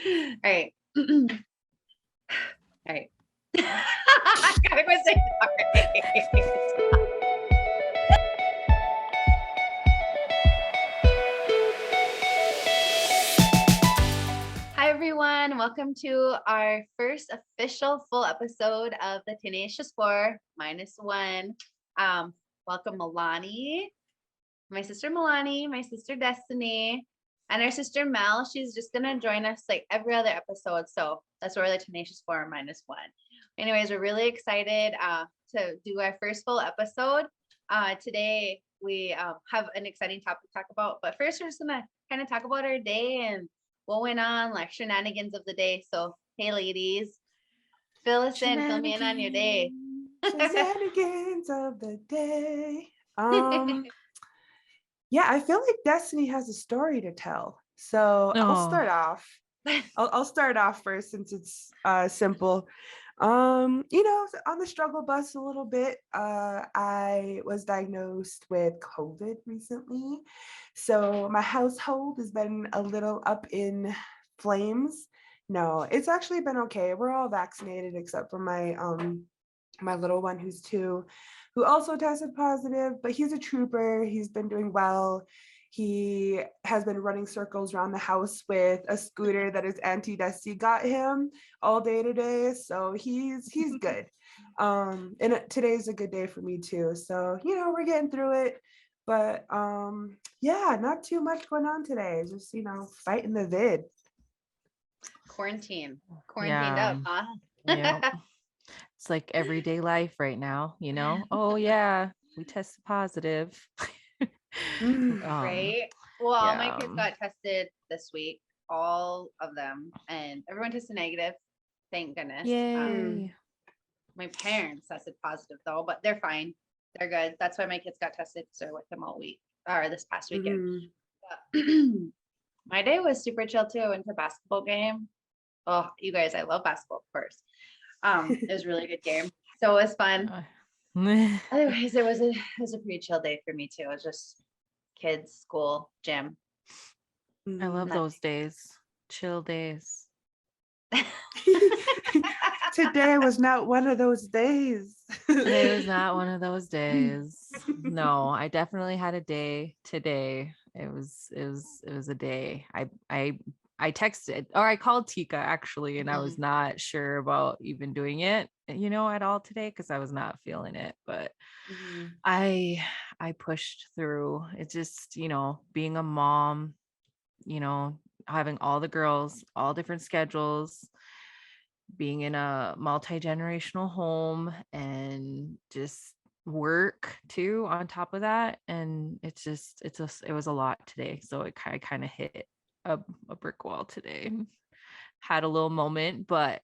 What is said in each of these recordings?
All right. All right. I gotta go say sorry. Hi everyone, welcome to our first official full episode of the Tenacious 4 -1. Welcome Loni, my sister Milani, my sister Destiny, and our sister Mel. She's just gonna join us like every other episode. So that's where the Tenacious 4 -1. Anyways, we're really excited to do our first full episode. Today we have an exciting topic to talk about, but first we're just gonna kind of talk about our day and what went on, like shenanigans of the day. So hey ladies, fill me in on your day. Shenanigans of the day. Yeah, I feel like Destiny has a story to tell. So I'll start off. I'll start off first since it's simple. On the struggle bus a little bit. I was diagnosed with COVID recently. So my household has been a little up in flames. No, it's actually been okay. We're all vaccinated except for my little one who's 2, who also tested positive, but he's a trooper. He's been doing well. He has been running circles around the house with a scooter that his auntie Dusty got him all day today. So he's good. And today's a good day for me too. So, we're getting through it. But yeah, not too much going on today. Just, fighting the vid. Quarantined up, huh? Yeah. It's like everyday life right now, Oh yeah, we tested positive. Right. Well, all my kids got tested this week, all of them, and everyone tested negative. Thank goodness. Yay. My parents tested positive though, but they're fine. They're good. That's why my kids got tested because they're with them all week or this past weekend. My day was super chill too. Went to a basketball game. Oh, you guys, I love basketball, of course. It was a really good game. So it was fun. Otherwise, it was a pretty chill day for me too. It was just kids, school, gym. I love those days. Chill days. Today was not one of those days. Today was not one of those days. No, I definitely had a day today. It was a day. I texted or I called Tika actually, and I was not sure about even doing it, at all today because I was not feeling it. But I pushed through. It's just, being a mom, having all the girls, all different schedules, being in a multi-generational home and just work too on top of that. And it was a lot today. So it kind of hit a brick wall today. Had a little moment, but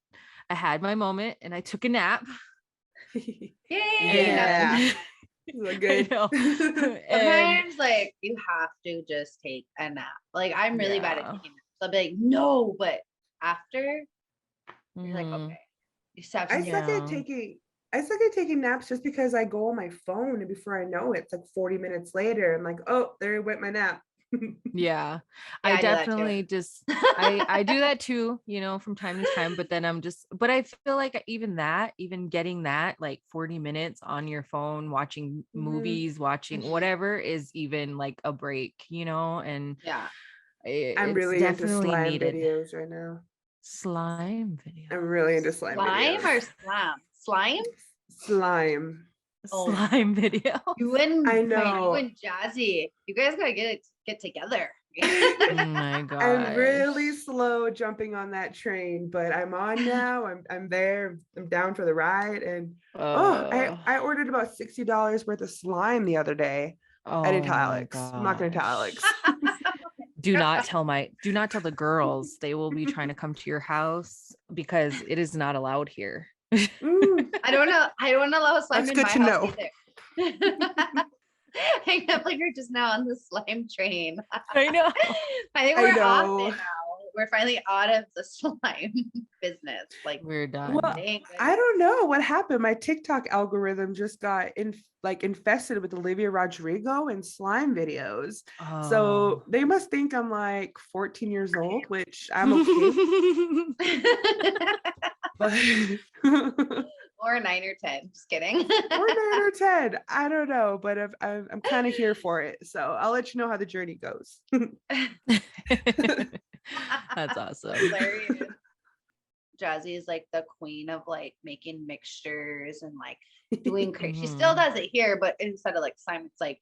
I had my moment and I took a nap. Yay! Yeah. Good. Sometimes like you have to just take a nap. Like I'm really bad at taking naps. I'll be like, no, but after you're like, okay. You stop. I suck at taking naps just because I go on my phone and before I know it, it's like 40 minutes later. I'm like, oh, there went my nap. Yeah, I definitely just I do that too, from time to time, but then but I feel like even getting that like 40 minutes on your phone watching movies, watching whatever is even like a break, and I'm really into slime videos right now. Slime video. I'm really into slime videos. Slime or slam? Slime. Slime video. You and you and Jazzy, you guys gotta get together. Oh my god! I'm really slow jumping on that train, but I'm on now. I'm there. I'm down for the ride. And I ordered about $60 worth of slime the other day. At Italics. I'm not gonna Italics. Do not tell the girls. They will be trying to come to your house because it is not allowed here. I don't allow slime in my house either. I know, like you're just now on the slime train. I know. I think we're off it now. we're finally out of the slime business. Like We're done. Well, thank I goodness. don't know what happened. My TikTok algorithm just got infested with Olivia Rodrigo and slime videos. So they must think I'm like 14 years old, which I'm okay. But Or 9 or 10. Just kidding. or 9 or 10. I don't know, but I'm kind of here for it. So I'll let you know how the journey goes. That's awesome. Hilarious. Jazzy is like the queen of like making mixtures and like doing crazy. She still does it here, but instead of like slime, it's like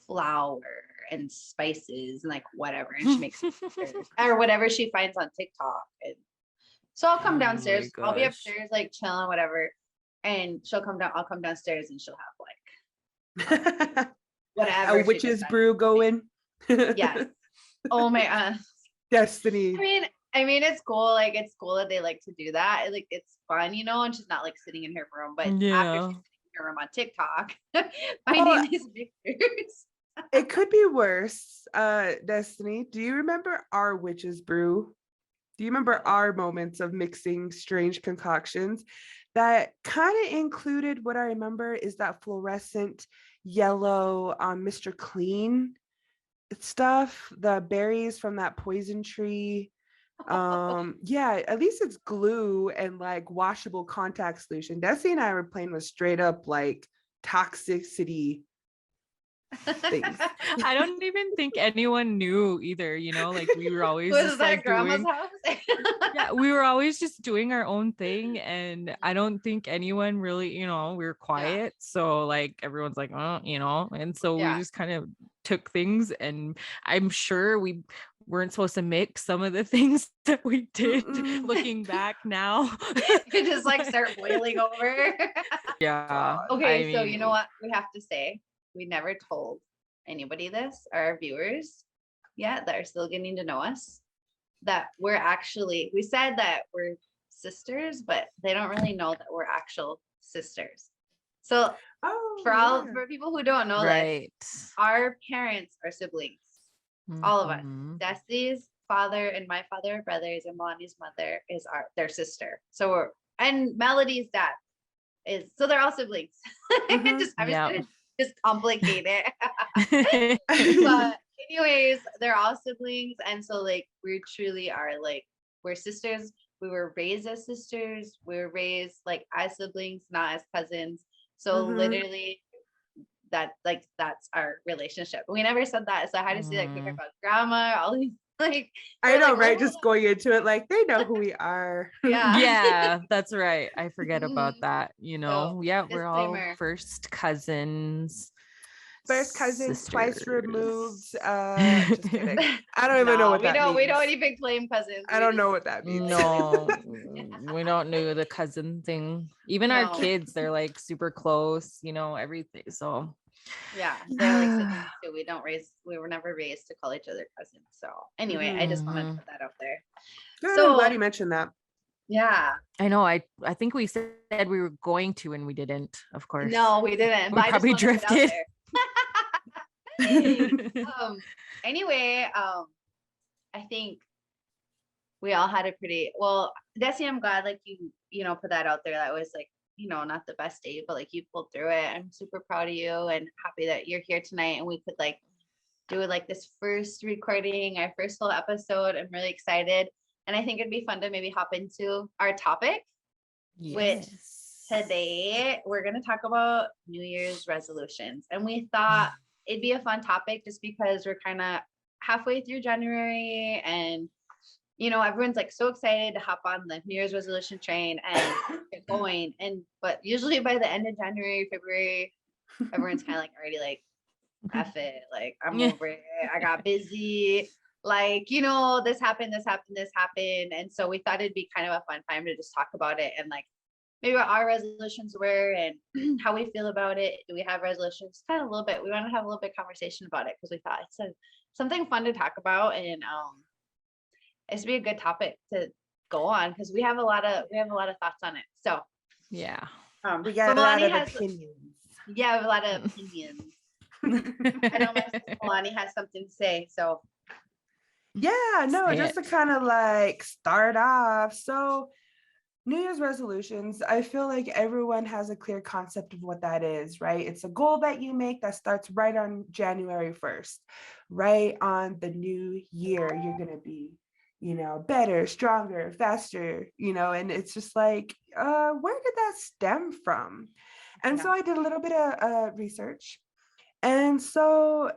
flour and spices and like whatever. And she makes mixtures or whatever she finds on TikTok. And so I'll come downstairs. I'll be upstairs like chilling, whatever. And she'll come down. I'll come downstairs and she'll have like whatever. A witch's brew going. Yes. Oh my Destiny. I mean, it's cool. Like, it's cool that they like to do that. Like, it's fun, you know, and she's not like sitting in her room, but after she's sitting in her room on TikTok, finding these pictures. It could be worse. Destiny, do you remember our witch's brew? Do you remember our moments of mixing strange concoctions that kind of included what I remember is that fluorescent yellow Mr. Clean stuff, the berries from that poison tree. Yeah, at least it's glue and like washable contact solution. Desi and I were playing with straight up like toxicity things. I don't even think anyone knew either, you know, like we were always Was just that like grandma's doing house? yeah, we were always just doing our own thing, and I don't think anyone really, you know, we were quiet, so like everyone's like, oh, you know, and so we just kind of took things, and I'm sure we weren't supposed to mix some of the things that we did. Looking back now, You just like start boiling over. Yeah. Okay, so you know what we have to say? We never told anybody this, our viewers yet that are still getting to know us, that we're actually, we said that we're sisters, but they don't really know that we're actual sisters. So for people who don't know this, our parents are siblings, all of us. Destiny's father and my father are brothers, and Melani's mother is their sister. So and Melody's dad is, so they're all siblings. Just complicate it. But anyways, they're all siblings, and so like we truly are like, we're sisters. We were raised as sisters. We were raised like as siblings, not as cousins. So literally that's our relationship. We never said that, so I had to say like we talk about grandma, all these like, I know, right? Just going into it like they know who we are. Yeah, that's right. I forget about that, you know. So, we're all first cousins. First cousins, twice removed. Just kidding. I don't even know what that means. We don't even claim cousins. I don't know what that means. No, we don't know the cousin thing. Even our kids, they're like super close, you know, everything. So yeah, they're like siblings too. We were never raised to call each other cousins. So anyway, I just wanted to put that out there. Good, so I'm glad you mentioned that. Yeah, I know. I think we said we were going to, and we didn't. Of course, no, we didn't. We probably drifted. Anyway, I think we all had a pretty well. Desi, I'm glad like you know put that out there. That was like, you know, not the best day, but like you pulled through it. I'm super proud of you and happy that you're here tonight and we could like do it like this first recording, our first full episode. I'm really excited. And I think it'd be fun to maybe hop into our topic, which today we're going to talk about New Year's resolutions. And we thought it'd be a fun topic just because we're kind of halfway through January and you know, everyone's like so excited to hop on the New Year's resolution train and get going. But usually by the end of January, February, everyone's kind of like already like, F it. Like, I'm over it. I got busy. Like, you know, this happened. And so we thought it'd be kind of a fun time to just talk about it and like maybe what our resolutions were and how we feel about it. Do we have resolutions? Kind of a little bit. We want to have a little bit of conversation about it because we thought it's something fun to talk about. And it's be a good topic to go on because we have a lot of thoughts on it. So yeah, we got a lot of opinions. Yeah, we have a lot of opinions. I know my sister Loni has something to say. So Yeah, no, Say just to it. kind of like start off. So New Year's resolutions, I feel like everyone has a clear concept of what that is, right? It's a goal that you make that starts right on January 1st, right on the new year. You're going to be, better, stronger, faster, and it's just like, where did that stem from? And so I did a little bit of research. And so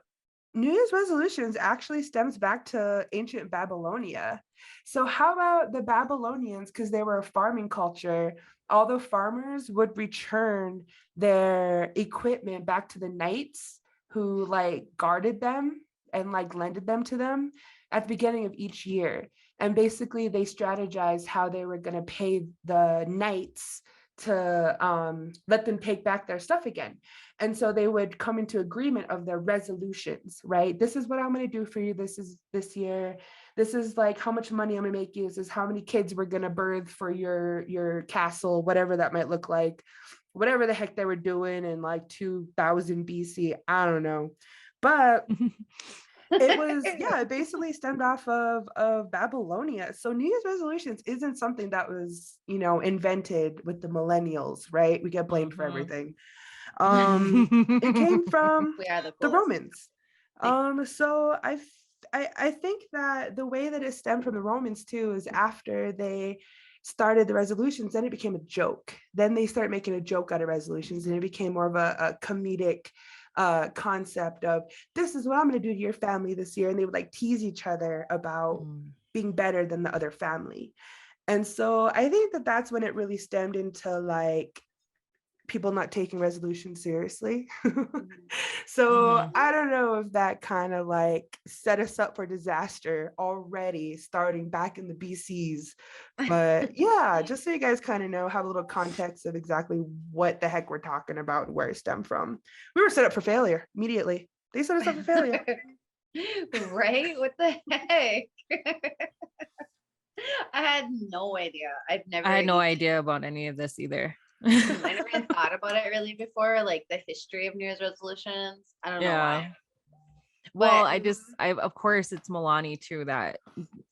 New Year's resolutions actually stems back to ancient Babylonia. So, how about the Babylonians? Because they were a farming culture, all the farmers would return their equipment back to the knights who like guarded them and like lended them to them at the beginning of each year. And basically, they strategized how they were going to pay the knights to let them take back their stuff again. And so they would come into agreement of their resolutions, right? This is what I'm going to do for you. This is this year. This is like how much money I'm going to make you. This is how many kids we're going to birth for your castle, whatever that might look like, whatever the heck they were doing in like 2000 BC. I don't know. But it was, yeah, it basically stemmed off of Babylonia. So New Year's resolutions isn't something that was, invented with the millennials, right? We get blamed for everything. It came from We are the the coolest. Romans. So I think that the way that it stemmed from the Romans too is after they started the resolutions, then it became a joke. Then they started making a joke out of resolutions, and it became more of a comedic concept of, this is what I'm going to do to your family this year, and they would like tease each other about being better than the other family. And so I think that that's when it really stemmed into like people not taking resolutions seriously. So I don't know if that kind of like set us up for disaster already starting back in the BCs. But yeah, just so you guys kind of know, have a little context of exactly what the heck we're talking about and where it stemmed from. We were set up for failure immediately. They set us up for failure. Right? What the heck? I had no idea. I had no idea about any of this either. I never even thought about it really before, like the history of New Year's resolutions. I don't know why. Well, I of course it's Milani too that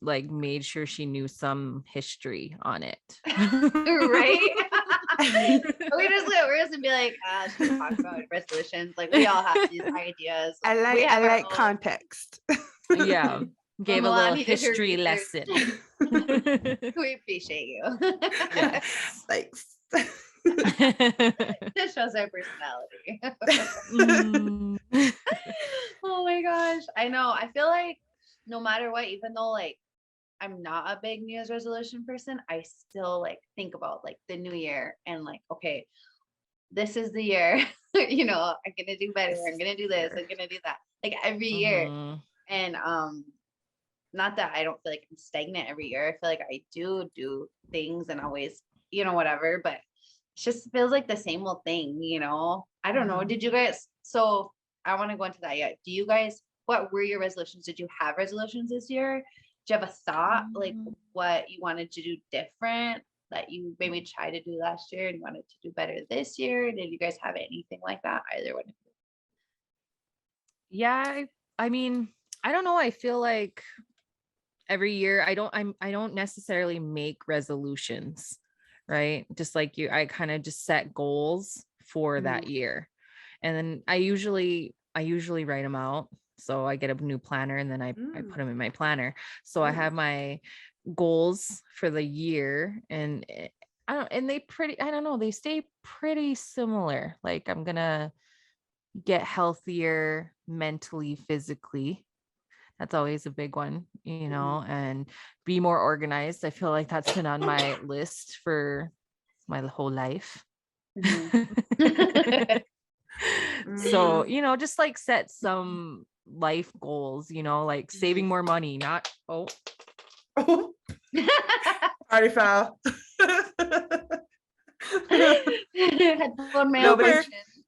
like made sure she knew some history on it. Right? we're just gonna be like, she's talking about resolutions. Like we all have these ideas. I like context. Yeah. Gave a little history lesson. We appreciate you. Yes. Thanks. This shows our personality. Oh my gosh. I know. I feel like no matter what, even though like I'm not a big New Year's resolution person, I still like think about like the new year and like, okay, this is the year, I'm gonna do better. I'm gonna do this. I'm gonna do that. Like every year. And not that I don't feel like I'm stagnant every year. I feel like I do things and always, whatever, but it just feels like the same old thing, I don't know. Did you guys, so I want to go into that yet. Do you guys, what were your resolutions? Did you have resolutions this year? Do you have a thought like what you wanted to do different that you maybe tried to do last year and wanted to do better this year? Did you guys have anything like that? Either one of you? Yeah, I mean, I don't know. I feel like every year I don't necessarily make resolutions, right? Just like you, I kind of just set goals for that year. And then I usually write them out. So I get a new planner and then I put them in my planner. So I have my goals for the year and they stay pretty similar. Like I'm going to get healthier mentally, physically. That's always a big one, and be more organized. I feel like that's been on my list for my whole life. So, just like set some life goals, like saving more money, not party foul.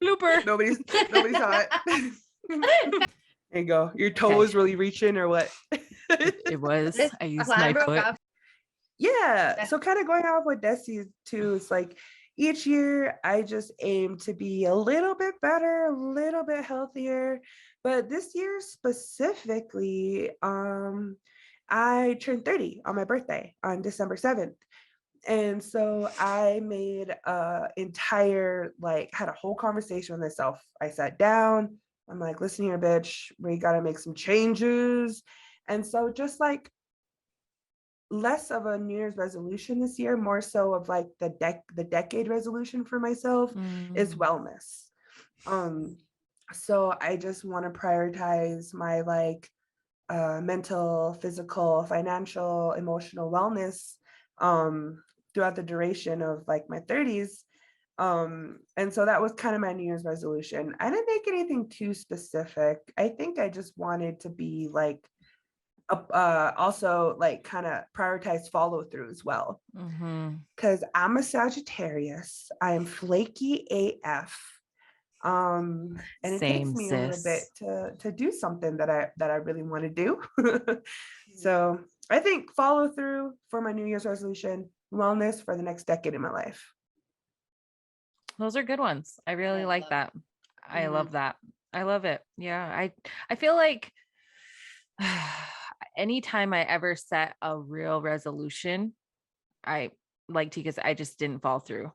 Blooper. Nobody saw it. There you go. Your toe was really reaching or what? It was. I used my foot. Yeah. So kind of going off with Desi too, it's like each year I just aim to be a little bit better, a little bit healthier. But this year specifically, I turned 30 on my birthday on December 7th. And so I made had a whole conversation with myself. I sat down, I'm like, listen here, bitch, we got to make some changes. And so just like less of a New Year's resolution this year, more so of like the decade resolution for myself is wellness. So I just want to prioritize my like mental, physical, financial, emotional wellness throughout the duration of like my 30s. And so that was kind of my New Year's resolution. I didn't make anything too specific. I think I just wanted to be like also like kind of prioritize follow through as well. Because I'm a Sagittarius. I am flaky AF. And it takes me a little bit to do something that I really want to do. So I think follow through for my New Year's resolution, wellness for the next decade in my life. Those are good ones. I really like that. I love that. I love it. Yeah. I feel like anytime I ever set a real resolution, I like Tika's, I just didn't fall through,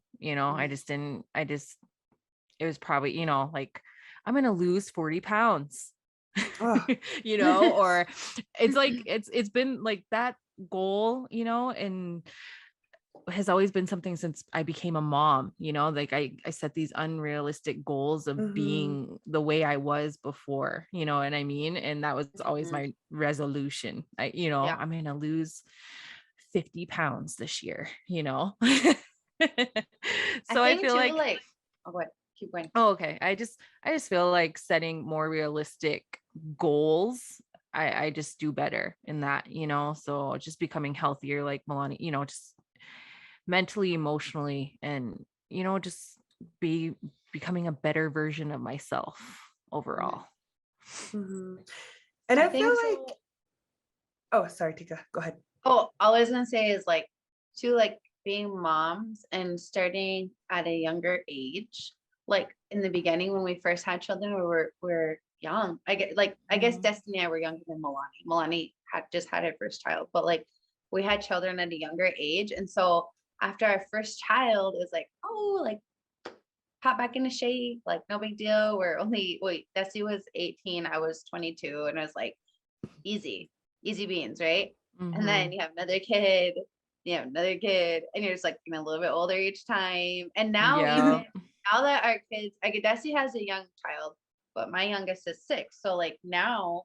it was probably, like, I'm going to lose 40 pounds, or it's like, it's been like that goal, and has always been something since I became a mom, like I set these unrealistic goals of being the way I was before, you know what I mean? And that was always my resolution. I'm going to lose 50 pounds this year, So I feel too, like oh, what? Keep going. Oh, okay. I just feel like setting more realistic goals. I just do better in that, so just becoming healthier, like Milani, just mentally, emotionally, and just becoming a better version of myself overall. And I feel like oh, sorry, Tika, go ahead. Oh, all I was gonna say is like to like being moms and starting at a younger age, like in the beginning when we first had children, we're young. I guess Destiny and I were younger than Milani. Milani had just had her first child, but like we had children at a younger age, and so after our first child, it was like, oh, like pop back into shape, like no big deal. Destiny was 18, I was 22, and I was like, easy beans, right? And then you have another kid, and you're just like getting a little bit older each time. And now even now that our kids, Destiny has a young child, but my youngest is 6. So like now,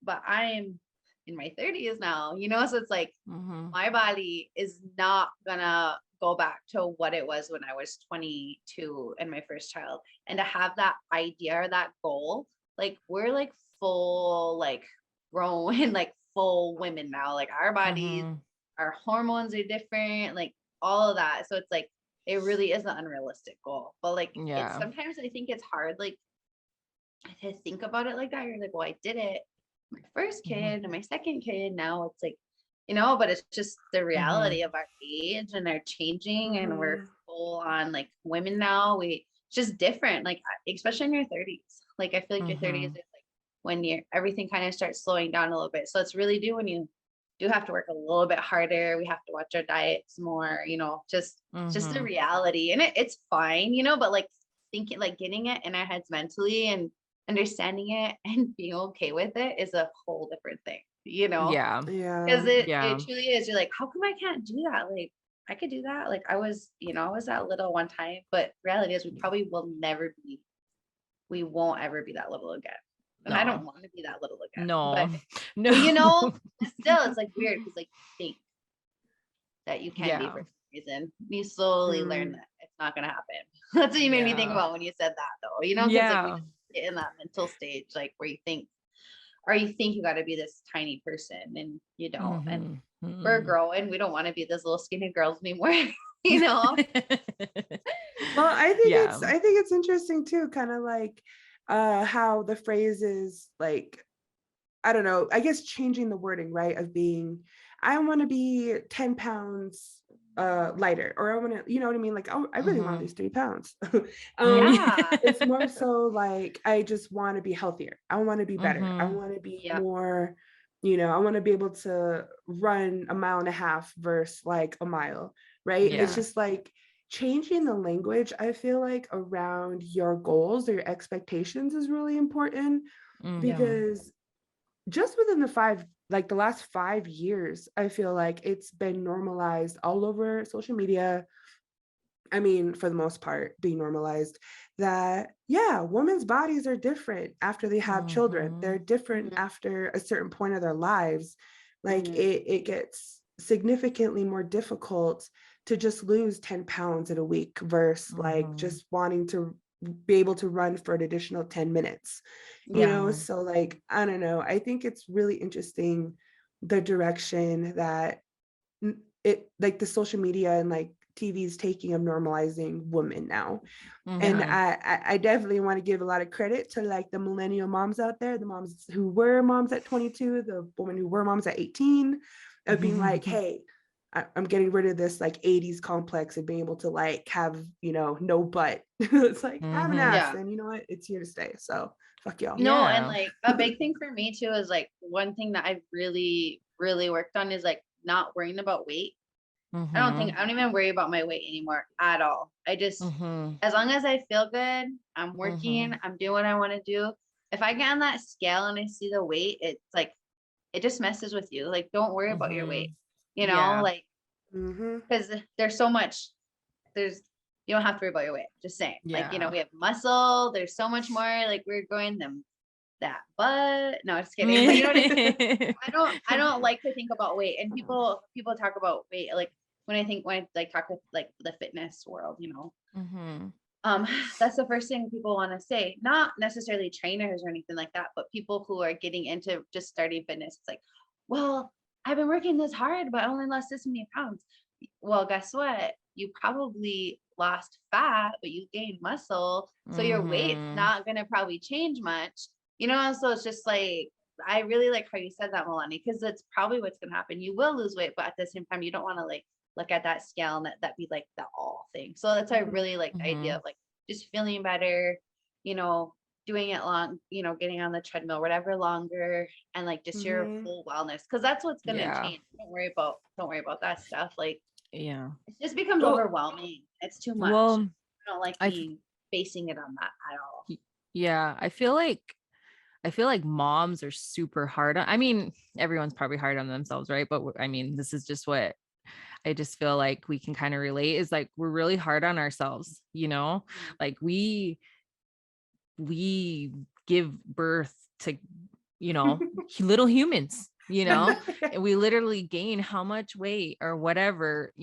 but I'm in my 30s now, so it's like my body is not gonna go back to what it was when I was 22 and my first child. And to have that idea or that goal, like we're like full, like grown, like full women now, like our bodies, our hormones are different, like all of that. So it's like, it really is an unrealistic goal, but like, it's sometimes I think it's hard, like to think about it like that. You're like, well, I did it my first kid and my second kid. Now it's like, but it's just the reality of our age and our changing, and we're full on like women now. It's just different, like especially in your 30s. Like I feel like your 30s is like when everything kind of starts slowing down a little bit. So it's really when you do have to work a little bit harder. We have to watch our diets more, just the reality. And it's fine, but like thinking, like getting it in our heads mentally and understanding it and being okay with it is a whole different thing, because it truly is. You're like, how come I can't do that? Like I could do that. Like I was that little one time, but reality is we probably we won't ever be that little again. And I don't want to be that little again. No. But still it's like weird because like you think that you can be for some reason. You slowly learn that it's not gonna happen. That's what you made me think about when you said that though. Because like we just get in that mental stage like where you think you got to be this tiny person and you don't. And we're growing. We don't want to be those little skinny girls anymore. Well, I think it's interesting too, kind of like how the phrase is like, I don't know, I guess changing the wording, right? Of being, I want to be 10 pounds lighter, or I want to, you know what I mean? Like, I really want to lose 3 pounds. It's more so like, I just want to be healthier. I want to be better. I want to be more I want to be able to run a mile and a half versus like a mile, right? It's Yeah. just like changing the language, I feel like, around your goals or your expectations is really important, because just within the last 5 years, I feel like it's been normalized all over social media. I mean, for the most part, being normalized that, yeah, women's bodies are different after they have children. They're different after a certain point of their lives. Like it gets significantly more difficult to just lose 10 pounds in a week versus like just wanting to be able to run for an additional 10 minutes, So like, I don't know. I think it's really interesting the direction that it like the social media and like TV's taking of normalizing women now. And I definitely want to give a lot of credit to like the millennial moms out there, the moms who were moms at 22, the women who were moms at 18, of being like, hey, I'm getting rid of this like 80s complex of being able to like have, no butt. It's like, have an ass, and you know what? It's here to stay. So fuck y'all. No, and like a big thing for me too is like one thing that I've really, really worked on is like not worrying about weight. I don't even worry about my weight anymore at all. I just, as long as I feel good, I'm working, I'm doing what I want to do. If I get on that scale and I see the weight, it's like, it just messes with you. Like, don't worry about your weight, like, because there's so much, you don't have to worry about your weight. Just saying, like, we have muscle, there's so much more, like we're going them that, but no, just kidding. But you know what I mean? I don't like to think about weight, and people talk about weight, like when I like talk with like the fitness world, that's the first thing people want to say, not necessarily trainers or anything like that, but people who are getting into just starting fitness. It's like, well, I've been working this hard, but I only lost this many pounds. Well, guess what? You probably lost fat, but you gained muscle. So your weight's not going to probably change much, So it's just like, I really like how you said that, Melanie, because that's probably what's going to happen. You will lose weight, but at the same time, you don't want to like look at that scale and that be like the all thing. So that's why I really like the idea of like just feeling better, doing it long, getting on the treadmill, whatever, longer, and like just your full wellness, because that's what's going to change. Don't worry about that stuff. Like, it just becomes overwhelming. It's too much. Well, I don't like basing it on that at all. Yeah, I feel like moms are super hard on, I mean, everyone's probably hard on themselves, right? But I mean, this is just what I just feel like we can kind of relate, is like, we're really hard on ourselves, like we give birth to, little humans, and we literally gain how much weight or whatever,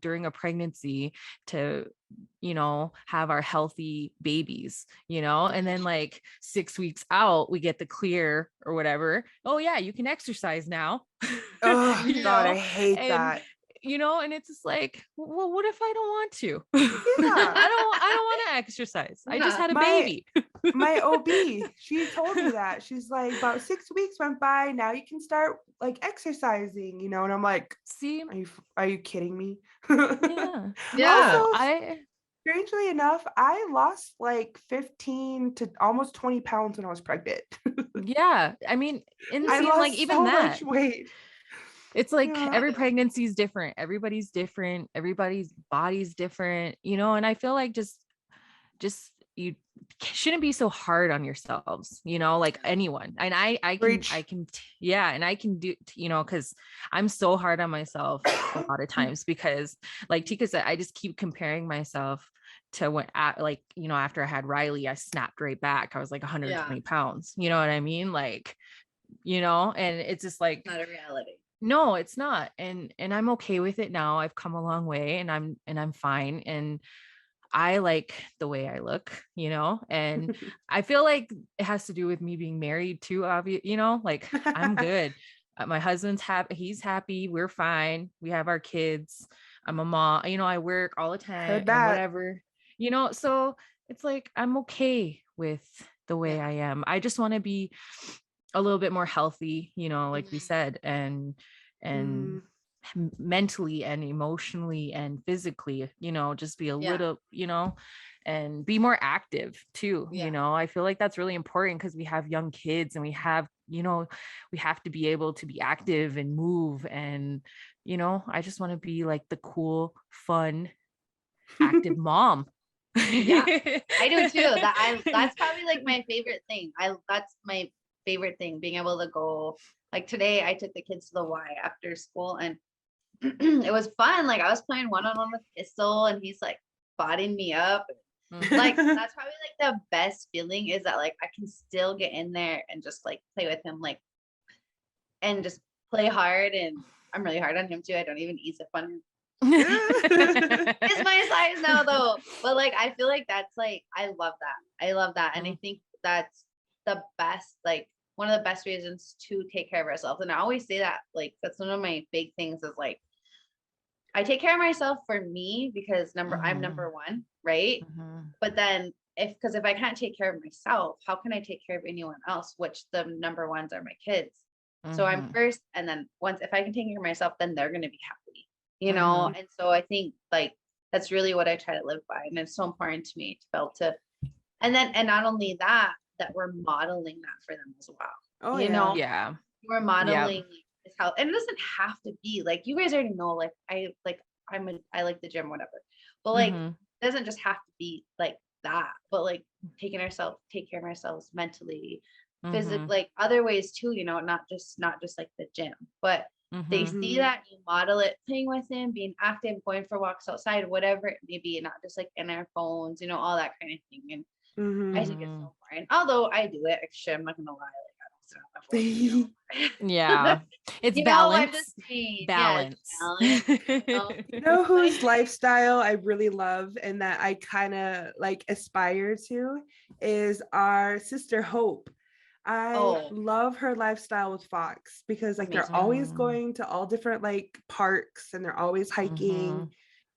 during a pregnancy to, have our healthy babies, and then like 6 weeks out, we get the clear or whatever. Oh yeah, you can exercise now. Oh God, I hate that. And it's just like, well, what if I don't want to? Yeah. I don't want to exercise. I just had a baby. My OB, she told me that. She's like, about 6 weeks went by. Now you can start like exercising, And I'm like, see, are you kidding me? Yeah. Also, strangely enough, I lost like 15 to almost 20 pounds when I was pregnant. Yeah. I mean, I lost like even so that much weight. It's like every pregnancy is different. Everybody's different. Everybody's body's different, and I feel like just you shouldn't be so hard on yourselves, like anyone. And I can and I can do, because I'm so hard on myself a lot of times, because like Tika said, I just keep comparing myself to when after I had Riley, I snapped right back. I was like 120 pounds, you know what I mean? Like, and it's just like not a reality. No, it's not. And I'm okay with it now. I've come a long way, and I'm fine. And I like the way I look, and I feel like it has to do with me being married too, obviously, like I'm good. My husband's happy. He's happy. We're fine. We have our kids. I'm a mom, I work all the time and whatever, so it's like, I'm okay with the way I am. I just want to be a little bit more healthy, like we said, and mentally and emotionally and physically, just be a little, and be more active too. I feel like that's really important, because we have young kids and we have we have to be able to be active and move. And, I just want to be like the cool, fun, active mom. Yeah, I do too. That's probably like my favorite thing. That's my favorite thing, being able to go. Like today, I took the kids to the Y after school, and it was fun. Like I was playing one-on-one with Pistol, and he's like bodying me up. Like that's probably like the best feeling, is that like I can still get in there and just like play with him, like, and just play hard. And I'm really hard on him too. I don't even ease up on him. It's my size now though, but like I feel like that's like I love that, and I think that's the best, like one of the best reasons to take care of ourselves. And I always say that, like that's one of my big things, is like I take care of myself for me, because I'm number one, right? But then because if I can't take care of myself, how can I take care of anyone else? Which the number ones are my kids. So I'm first, and then once, if I can take care of myself, then they're going to be happy, And so I think like that's really what I try to live by, and it's so important to me to be able to, and not only that, that we're modeling that for them as well. Oh, yeah. We're modeling is how, and it doesn't have to be like, you guys already know, like I like the gym, whatever, but like it doesn't just have to be like that, but like take care of ourselves mentally, physically, like other ways too, not just like the gym, but they see that you model it, playing with him, being active, going for walks outside, whatever it may be, not just like in our phones, all that kind of thing. And I think it's so important. Although I do it, actually, I'm not gonna lie, like I don't sit on my phone. Yeah, it's balance. I'm just saying, balance. Yeah, balance. Whose lifestyle I really love and that I kind of like aspire to is our sister Hope. I love her lifestyle with Fox, because like they're always going to all different like parks, and they're always hiking.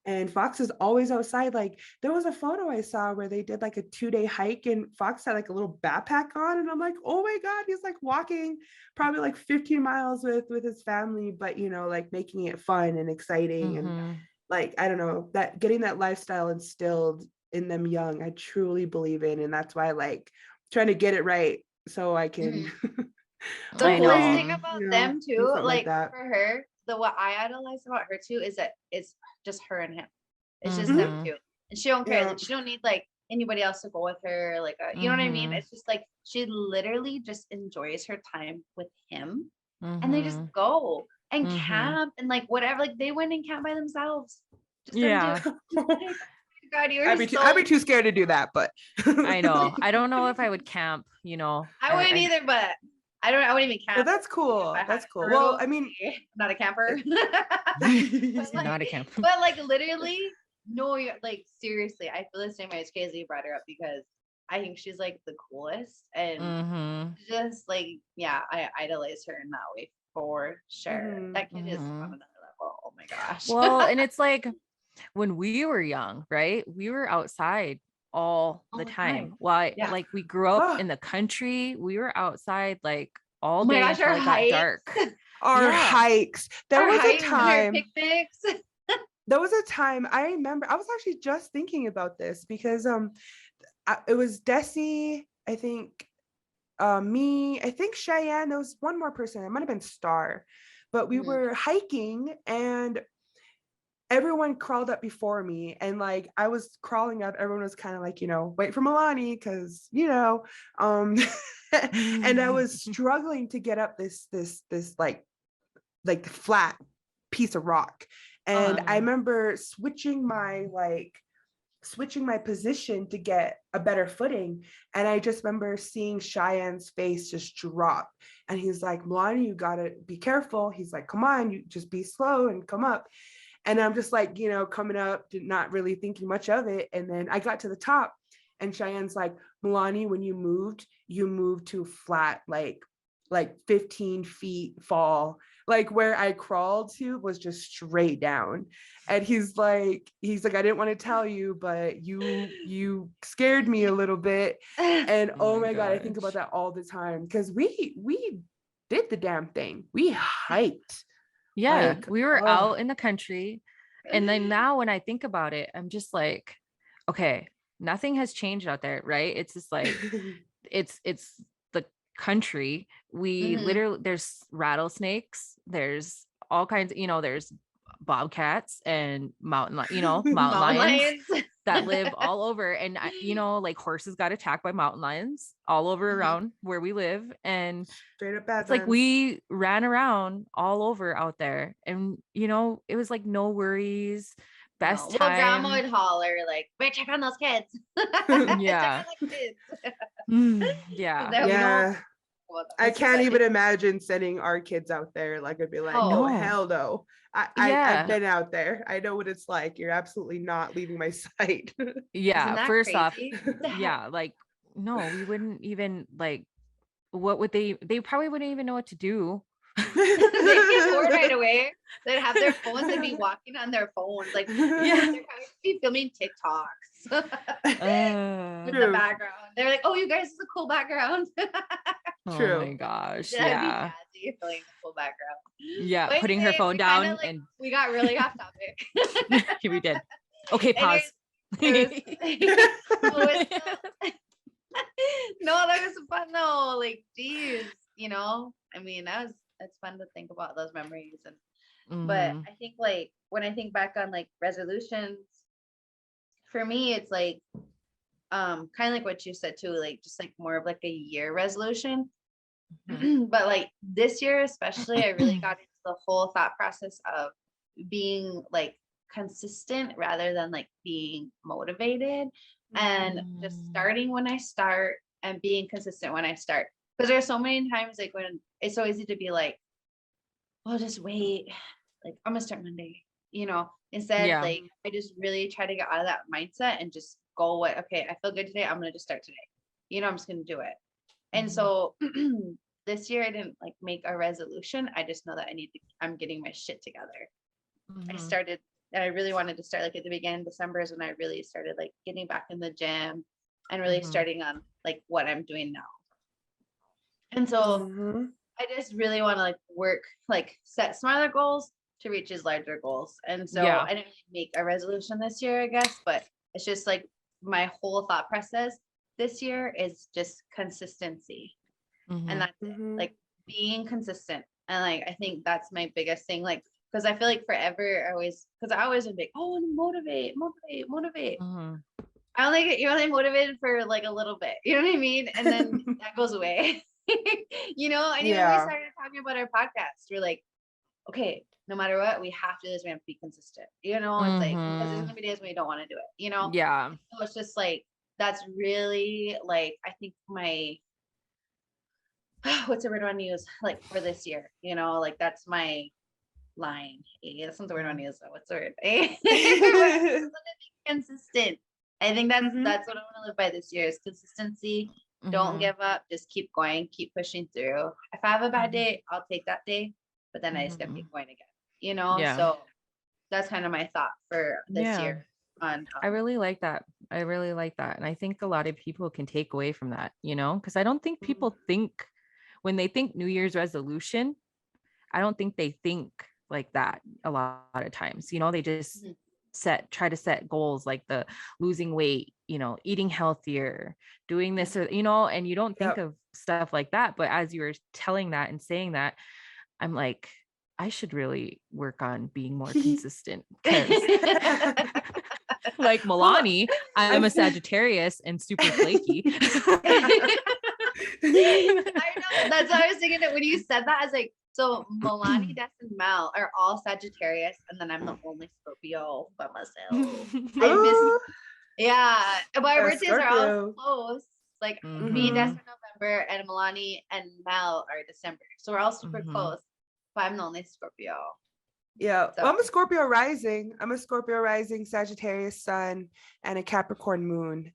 And Fox is always outside. Like there was a photo I saw where they did like a 2-day hike, and Fox had like a little backpack on, and I'm like, oh my God, he's like walking probably like 15 miles with his family, but like making it fun and exciting. And like, I don't know, that getting that lifestyle instilled in them young, I truly believe in. And that's why I like trying to get it right, so I can the coolest thing about them too, like that. for her, what I idolize about her too is that it's just her and him. It's just them two, and she don't care. Like, she don't need like anybody else to go with her. Like, you know what I mean? It's just like she literally just enjoys her time with him, and they just go and camp and like whatever. Like they went and camp by themselves. Just them two. God, I'd be too scared to do that, but I know. I don't know if I would camp, I wouldn't either, but I wouldn't even camp. But that's cool. That's cool. Well, I mean, I'm not a camper. Not a camper. But like literally, no, like seriously, I feel the same way. It's crazy you brought her up, because I think she's like the coolest, and just like, I idolize her in that way for sure. That kid is on another level. Oh my gosh. Well, and it's like when we were young, right? We were outside all the time. Well, like we grew up in the country. We were outside like all day until it got dark. Our hikes. There was a time. Picnics. There was a time I remember. I was actually just thinking about this, because it was Desi, I think, me, I think Cheyenne. There was one more person. It might have been Star, but we were hiking, and everyone crawled up before me, and like I was crawling up, everyone was kind of like, wait for Milani, because and I was struggling to get up this like flat piece of rock. And I remember switching my position to get a better footing. And I just remember seeing Cheyenne's face just drop. And he's like, Milani, you gotta be careful. He's like, come on, you just be slow and come up. And I'm just like, coming up, not really thinking much of it. And then I got to the top, and Cheyenne's like, Milani, when you moved to flat, like 15 feet fall. Like where I crawled to was just straight down. And he's like, I didn't want to tell you, but you scared me a little bit. And oh my God, I think about that all the time, because we did the damn thing. We hiked. Yeah, we were out in the country. And then now when I think about it, I'm just like, okay, nothing has changed out there, right? It's just like, it's the country. We literally, there's rattlesnakes, there's all kinds, there's bobcats and mountain Mountain lions lions. that live all over. And like horses got attacked by mountain lions all over around where we live. And Straight up it's like we ran around all over out there, and it was like no worries, best Well, grandma time. would holler like, "Wait, check on those kids." Yeah. Check on the kids. Yeah. Well, I that's can't funny. even imagine sending our kids out there. Like, I'd be like, oh, No. hell no. I've been out there. I know what it's like. You're absolutely not leaving my sight. Yeah. Isn't that First off, crazy? yeah, like, no, we wouldn't even like, what would they probably wouldn't even know what to do. They'd get bored right away. They'd have their phones. They'd be walking on their phones. Like, they're probably be filming TikToks in the background. They're like, "Oh, you guys, this is a cool background." True. Oh my gosh. That'd Yeah. be Jazzy filming a cool background. Yeah. But Putting her anyway, phone we down kinda, and we got really off topic. we did. Okay, pause. No, that was fun though. Like, geez, I mean, it's fun to think about those memories. And but I think like when I think back on like resolutions, for me, it's like kind of like what you said too, like just like more of like a year resolution. But like this year especially, I really got into the whole thought process of being like consistent rather than like being motivated, and just starting when I start and being consistent when I start. Because there's so many times like when it's so easy to be like, well, just wait, like I'm gonna start Monday, instead like I just really try to get out of that mindset and just go what, okay, I feel good today, I'm gonna just start today, I'm just gonna do it. And so this year I didn't like make a resolution. I just know that I'm getting my shit together. I started, and I really wanted to start like at the beginning of December is when I really started like getting back in the gym and really starting on like what I'm doing now. And so I just really want to like work, like set smaller goals to reach his larger goals. And so I didn't really make a resolution this year, I guess, but it's just like my whole thought process this year is just consistency. And that's it. Like being consistent. And like, I think that's my biggest thing. Like, because I feel like forever I always would be like, oh, motivate. I only you're only motivated for like a little bit, you know what I mean? And then that goes away. And even when we started talking about our podcast, we're like, okay, no matter what, we have to do this, we have to be consistent. It's like, because there's gonna be days when you don't want to do it, Yeah. So it's just like, that's really like, I think my what's the word I want to use like for this year, like that's my line. That's not the word I want to use. What's the word? Consistent. I think that's what I want to live by this year is consistency. Don't give up. Just keep going. Keep pushing through. If I have a bad day, I'll take that day. But then I just gotta keep going again. So that's kind of my thought for this year. I really like that. And I think a lot of people can take away from that, because I don't think people think, when they think New Year's resolution, I don't think they think like that a lot of times. They just try to set goals like the losing weight, eating healthier, doing this, or, and you don't think of stuff like that. But as you were telling that and saying that, I'm like, I should really work on being more consistent. Like Milani, I'm a Sagittarius and super flaky. I know. That's what I was thinking that when you said that, I was like, so Milani, Des, and Mel are all Sagittarius, and then I'm the only Scorpio by myself. But our birthdays are all close. Like me and Des are November, and Milani and Mel are December. So we're all super close. But I'm the only Scorpio. Yeah, so. Well, I'm a Scorpio rising. I'm a Scorpio rising, Sagittarius sun, and a Capricorn moon.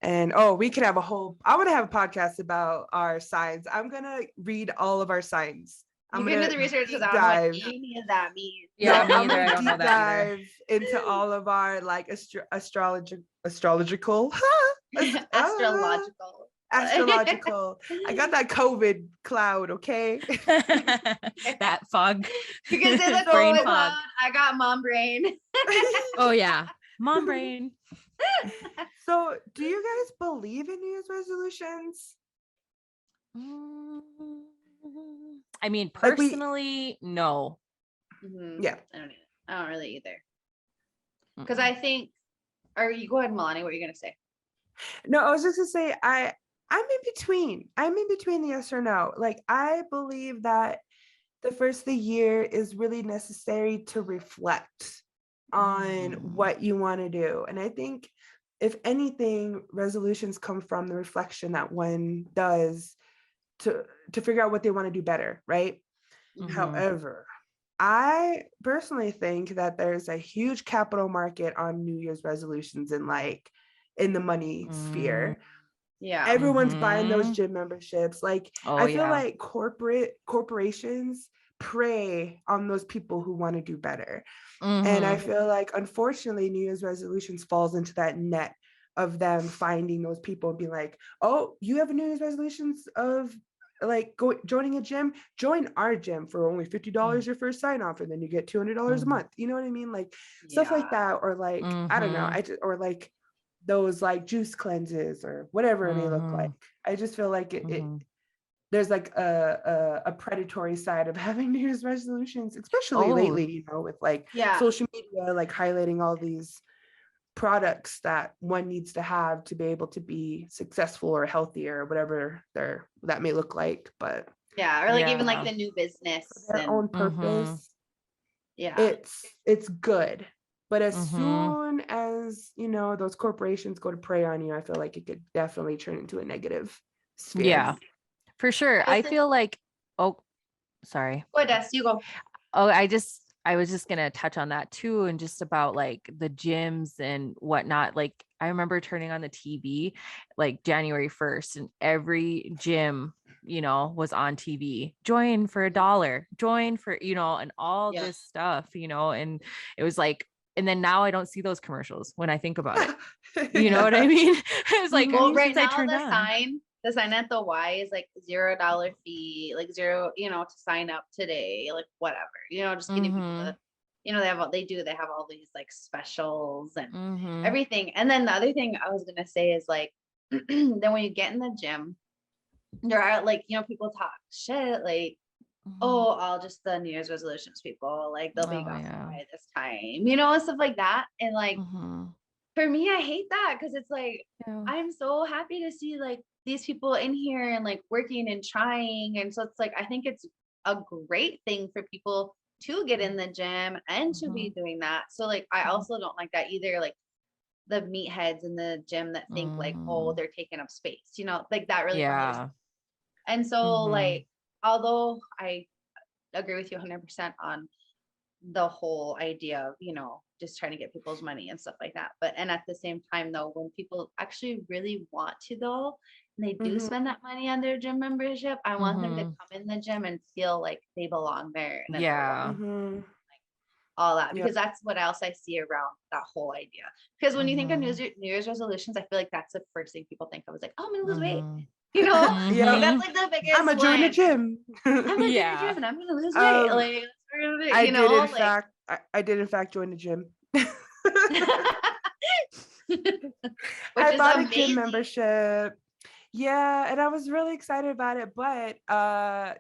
And we could have I want to have a podcast about our signs. I'm gonna read all of our signs. I'm gonna do the research because I don't know what any of that means. Yeah, I'm gonna deep dive into all of our like astrological. Astrological. I got that COVID cloud, okay? That fog. You can say the brain fog. Cloud. I got mom brain. Oh yeah, mom brain. So, do you guys believe in New Year's resolutions? I mean, Like personally, no. Yeah. I don't really either. Because I think, or you go ahead, Melanie, what are you going to say? No, I was just gonna say I'm in between. I'm in between the yes or no. Like I believe that the first of the year is really necessary to reflect on what you want to do. And I think if anything, resolutions come from the reflection that one does to figure out what they want to do better, right? However, I personally think that there's a huge capital market on New Year's resolutions and like in the money sphere. Yeah. Everyone's buying those gym memberships. Like I feel yeah. like corporations prey on those people who want to do better. And I feel like unfortunately New Year's resolutions falls into that net of them finding those people and being like, oh, you have a New Year's resolutions of like joining a gym, join our gym for only $50 your first sign off, and then you get $200 a month. You know what I mean? Like stuff like that, or like I don't know, or like those like juice cleanses or whatever it may look like. I just feel like it there's like a predatory side of having New Year's resolutions, especially lately, you know, with like social media, like highlighting all these products that one needs to have to be able to be successful or healthier or whatever that may look like. But or like even like the new business for their own purpose, it's good. But as soon as, you know, those corporations go to prey on you, I feel like it could definitely turn into a negative sphere. Yeah, for sure. I feel like, oh, sorry. Go ahead, Des, you go. Oh, I was just gonna touch on that too, and just about like the gyms and whatnot. Like I remember turning on the TV like January 1st, and every gym, you know, was on TV. Join for $1, join for, you know, and all this stuff, you know, and it was like, and then now I don't see those commercials when I think about it. You know what I mean? It was like, well, right now the sign at the Y is like $0 fee, like zero, you know, to sign up today, like whatever, you know, just getting people to, you know, they have all these like specials and everything. And then the other thing I was gonna say is like, then when you get in the gym, there are like, you know, people talk shit like, oh, all just the New Year's resolutions people, like they'll be gone by this time, you know, and stuff like that. And like, for me, I hate that because it's like, I'm so happy to see like these people in here and like working and trying. And so it's like, I think it's a great thing for people to get in the gym and to be doing that. So like, I also don't like that either. Like the meatheads in the gym that think like, oh, they're taking up space, you know, like that really bothers me. And so like, although I agree with you 100% on the whole idea of, you know, just trying to get people's money and stuff like that. But, and at the same time though, when people actually really want to go and they do spend that money on their gym membership, I want them to come in the gym and feel like they belong there. And all that, because that's what else I see around that whole idea. Because when you think of New Year's resolutions, I feel like that's the first thing people think of is like, oh, I'm gonna lose weight. You know, like, that's like the biggest. I'm gonna join the gym. I'm gonna join the gym and I'm gonna lose weight. Like, I did in fact join the gym. I bought a gym membership. Yeah, and I was really excited about it. But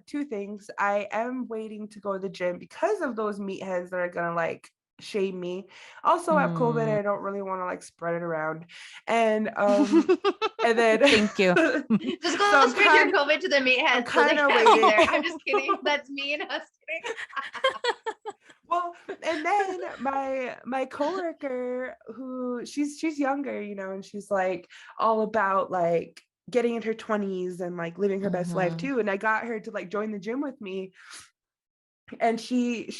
two things. I am waiting to go to the gym because of those meatheads that are gonna like shame me. Also at COVID, I don't really want to like spread it around. And then thank you. Just go spread your COVID to the meatheads. I'm just kidding. That's me and us kidding. Well, and then my coworker who she's younger, you know, and she's like all about like getting in her 20s and like living her best life too. And I got her to like join the gym with me. And she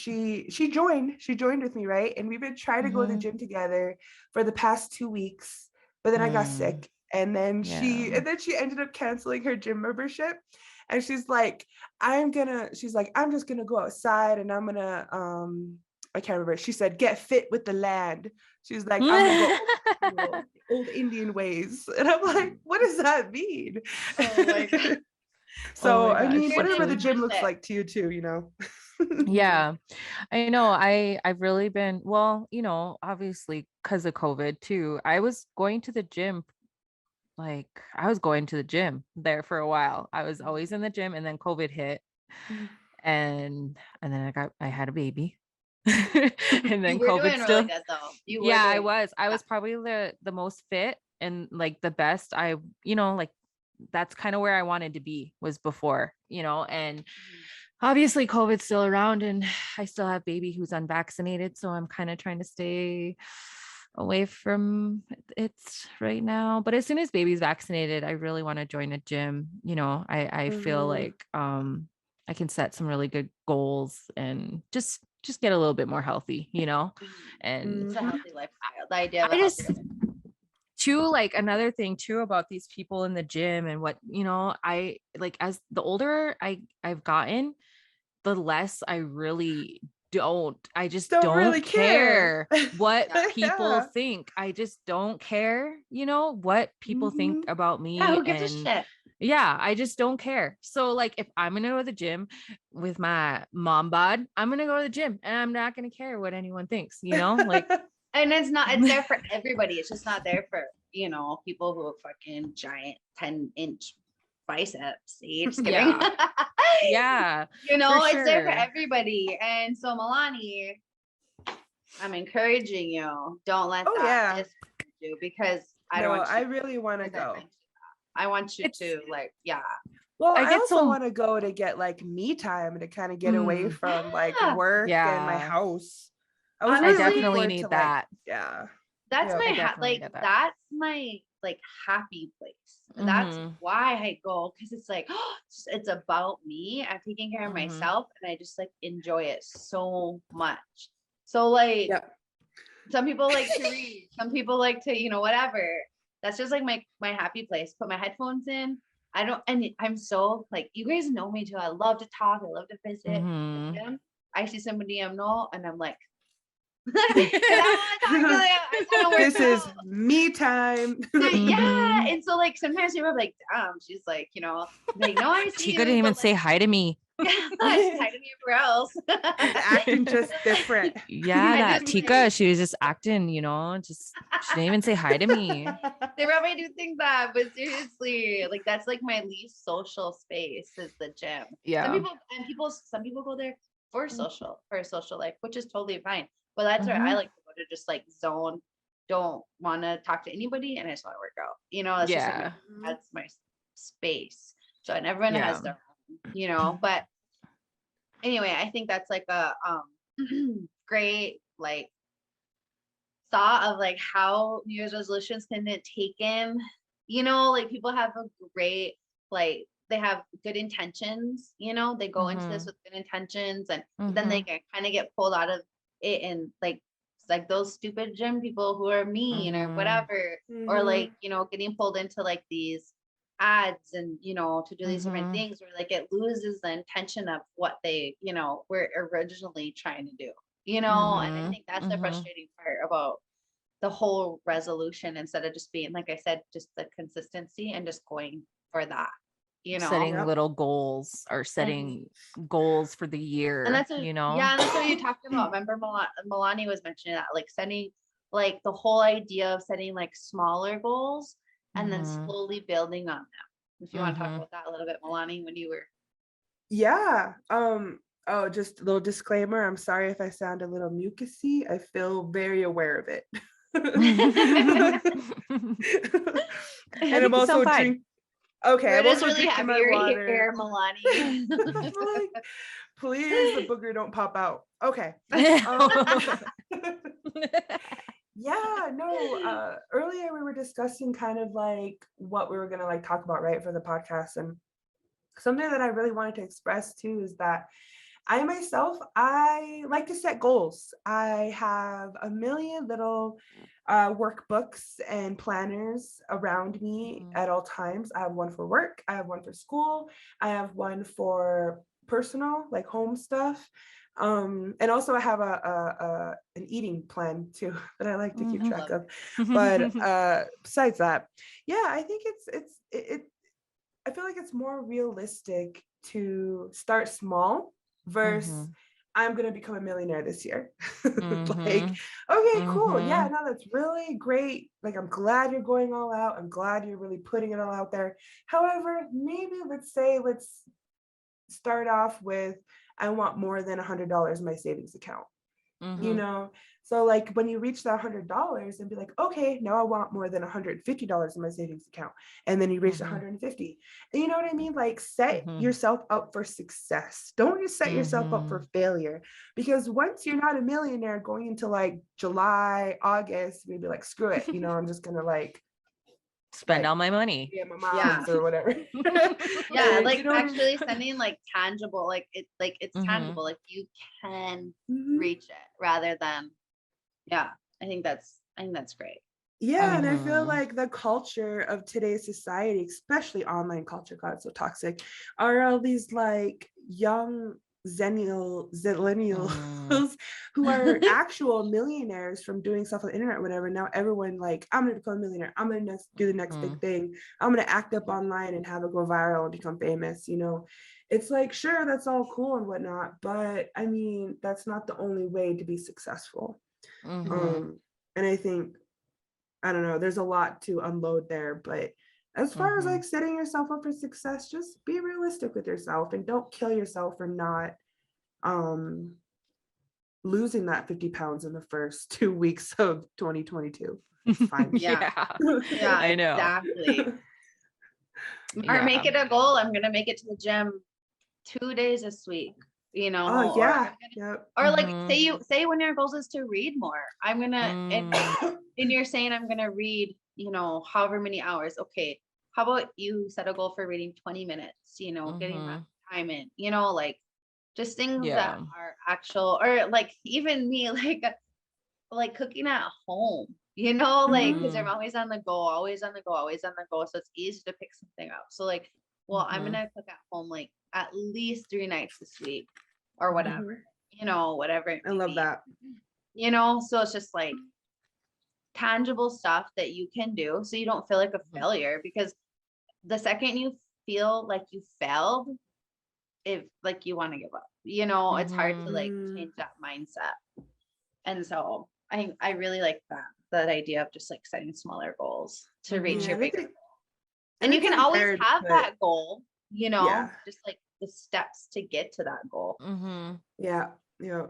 joined with me, right? And we've been trying to go to the gym together for the past 2 weeks, but then I got sick. And then she ended up canceling her gym membership. And she's like, I'm just gonna go outside and I'm gonna I can't remember. She said, get fit with the land. She's like, I'm gonna go old Indian ways. And I'm like, what does that mean? Oh my God. So I mean, whatever the gym looks like to you too, you know. Yeah, I know. I've really been, well, you know, obviously because of COVID too. I was going to the gym like I was going to the gym there for a while. I was always in the gym, and then COVID hit, and then I had a baby. And then You were COVID doing still. really good though. You were Yeah, I doing was. I was probably the most fit and like the best. Like that's kind of where I wanted to be was before, and obviously COVID's still around and I still have baby who's unvaccinated. So I'm kind of trying to stay away from it right now. But as soon as baby's vaccinated, I really want to join a gym. I feel like I can set some really good goals and just get a little bit more healthy, and It's a healthy lifestyle. The idea of I a healthy just too, like another thing too about these people in the gym and what, I like as the older I've gotten, the less I really I just Don't don't really care what Yeah. people think. I just don't care, what people think about me. Yeah, who gives a And shit? yeah, I just don't care. So like if I'm gonna go to the gym with my mom bod, I'm gonna go to the gym and I'm not gonna care what anyone thinks, like And it's there for everybody. It's just not there for, people who have fucking giant 10-inch biceps. See, just kidding. yeah. Yeah. It's there for sure. everybody. And so Milani, I'm encouraging you. Don't let that discourage you because I don't want you. I really want to go. I want you to yeah. Well, I I get also want to go to get like me time to kind of get away from like work and my house. I definitely need that. That's my that's my like happy place. That's why I go, because it's like it's about me. I'm taking care of myself and I just like enjoy it so much. So like some people like to read, some people like to, whatever. That's just like my happy place. Put my headphones in. I'm so like, you guys know me too. I love to talk. I love to visit. I see somebody I know and I'm like, this is me time. Yeah. And so like sometimes people are like, damn, she's like, like, no, I see Tika didn't even say hi to me. She's hi to me everywhere else. Acting just different. Yeah, that Tika, she was just acting, she didn't even say hi to me. They probably do think that, but seriously, like that's like my least social space is the gym. Yeah. Some people go there for a social life, which is totally fine. But that's where I like to go to just like zone, don't want to talk to anybody, and I just want to work out. That's just like that's my space. So and everyone has their own, but anyway, I think that's like a great like thought of like how New Year's resolutions can get taken. Like people have a great like they have good intentions, they go into this with good intentions and then they can kind of get pulled out of it and like those stupid gym people who are mean or whatever, or like, getting pulled into like these ads and, to do these different things where like it loses the intention of what they, were originally trying to do, and I think that's the frustrating part about the whole resolution instead of just being, like I said, just the consistency and just going for that. Setting little goals or setting goals for the year, and that's and that's what you talked about. Remember Milani was mentioning that, like setting like the whole idea of setting like smaller goals and then slowly building on them. If you want to talk about that a little bit, Milani, when you were just a little disclaimer, I'm sorry if I sound a little mucusy. I feel very aware of it. And I'm also drinking. Okay, I'm also really drinking happy my water. Here, Milani. Like, please, the booger don't pop out. Okay. Earlier we were discussing kind of like what we were gonna like talk about, right, for the podcast, and something that I really wanted to express too is that I myself, I like to set goals. I have a million little workbooks and planners around me at all times. I have one for work. I have one for school. I have one for personal, like home stuff. And also I have an eating plan too that I like to keep track of. But besides that, I think I feel like it's more realistic to start small versus I'm going to become a millionaire this year. Like, Mhm. okay, cool. Yeah, Mhm. no, that's really great. Like, I'm glad you're going all out. I'm glad you're really putting it all out there. However, maybe let's start off with, I want more than $100 in my savings account. You Mhm. know, so like when you reach that $100 and be like, okay, now I want more than $150 in my savings account, and then you reach Mhm. 150. And you know what I mean? Like, set Mhm. yourself up for success. Don't just set yourself up for Mhm. failure, because once you're not a millionaire going into like July, August, maybe like, screw it, I'm just gonna Spend like all my money. be at my Yeah. mom's or whatever. Yeah, Like, like you know what I mean? actually sending like tangible, like it's Mhm. tangible, like you can Mhm. reach it rather than, yeah, I think that's great. Yeah, and I feel Mhm. like the culture of today's society, especially online culture, God, it's so toxic, are all these like young zillennials Mm. who are actual millionaires from doing stuff on the internet, whatever. Now everyone like, I'm gonna become a millionaire. I'm gonna do the next big Mhm. thing. I'm gonna act up online and have it go viral and become famous. It's like, sure, that's all cool and whatnot, but I mean, that's not the only way to be successful. Mhm. Um, and I think, I don't know, there's a lot to unload there, but as far as Mhm. like setting yourself up for success, just be realistic with yourself and don't kill yourself for not um losing that 50 pounds in the first 2 weeks of 2022. It's fine. Yeah. Yeah. Yeah, I know. exactly. Or make Yeah. it a goal. I'm gonna make it to the gym 2 days this week, Oh or I'm yeah. gonna, Yep. or like Mhm. say when your goals is to read more. I'm gonna, Mm. and you're saying I'm gonna read, however many hours. Okay, how about you set a goal for reading 20 minutes, getting that Mhm. time in, like just things that Yeah. are actual, or like even me, like cooking at home, like because I'm Mhm. always on the go, always on the go, always on the go. So it's easy to pick something up. So like, well, I'm Mhm. gonna cook at home like at least 3 nights this week or whatever, Mhm. whatever it I may love be. that. So it's just like tangible stuff that you can do so you don't feel like a Mhm. failure, because the second you feel like you failed, if like you want to give up, it's hard to Mhm. like Mm. change that mindset. And so I really like that idea of just like setting smaller goals to reach Yeah, your Mhm. and bigger goal. and And you it's can always unfair to have put, that goal, yeah. just like the steps to get to that goal. Mhm. Yeah, yeah.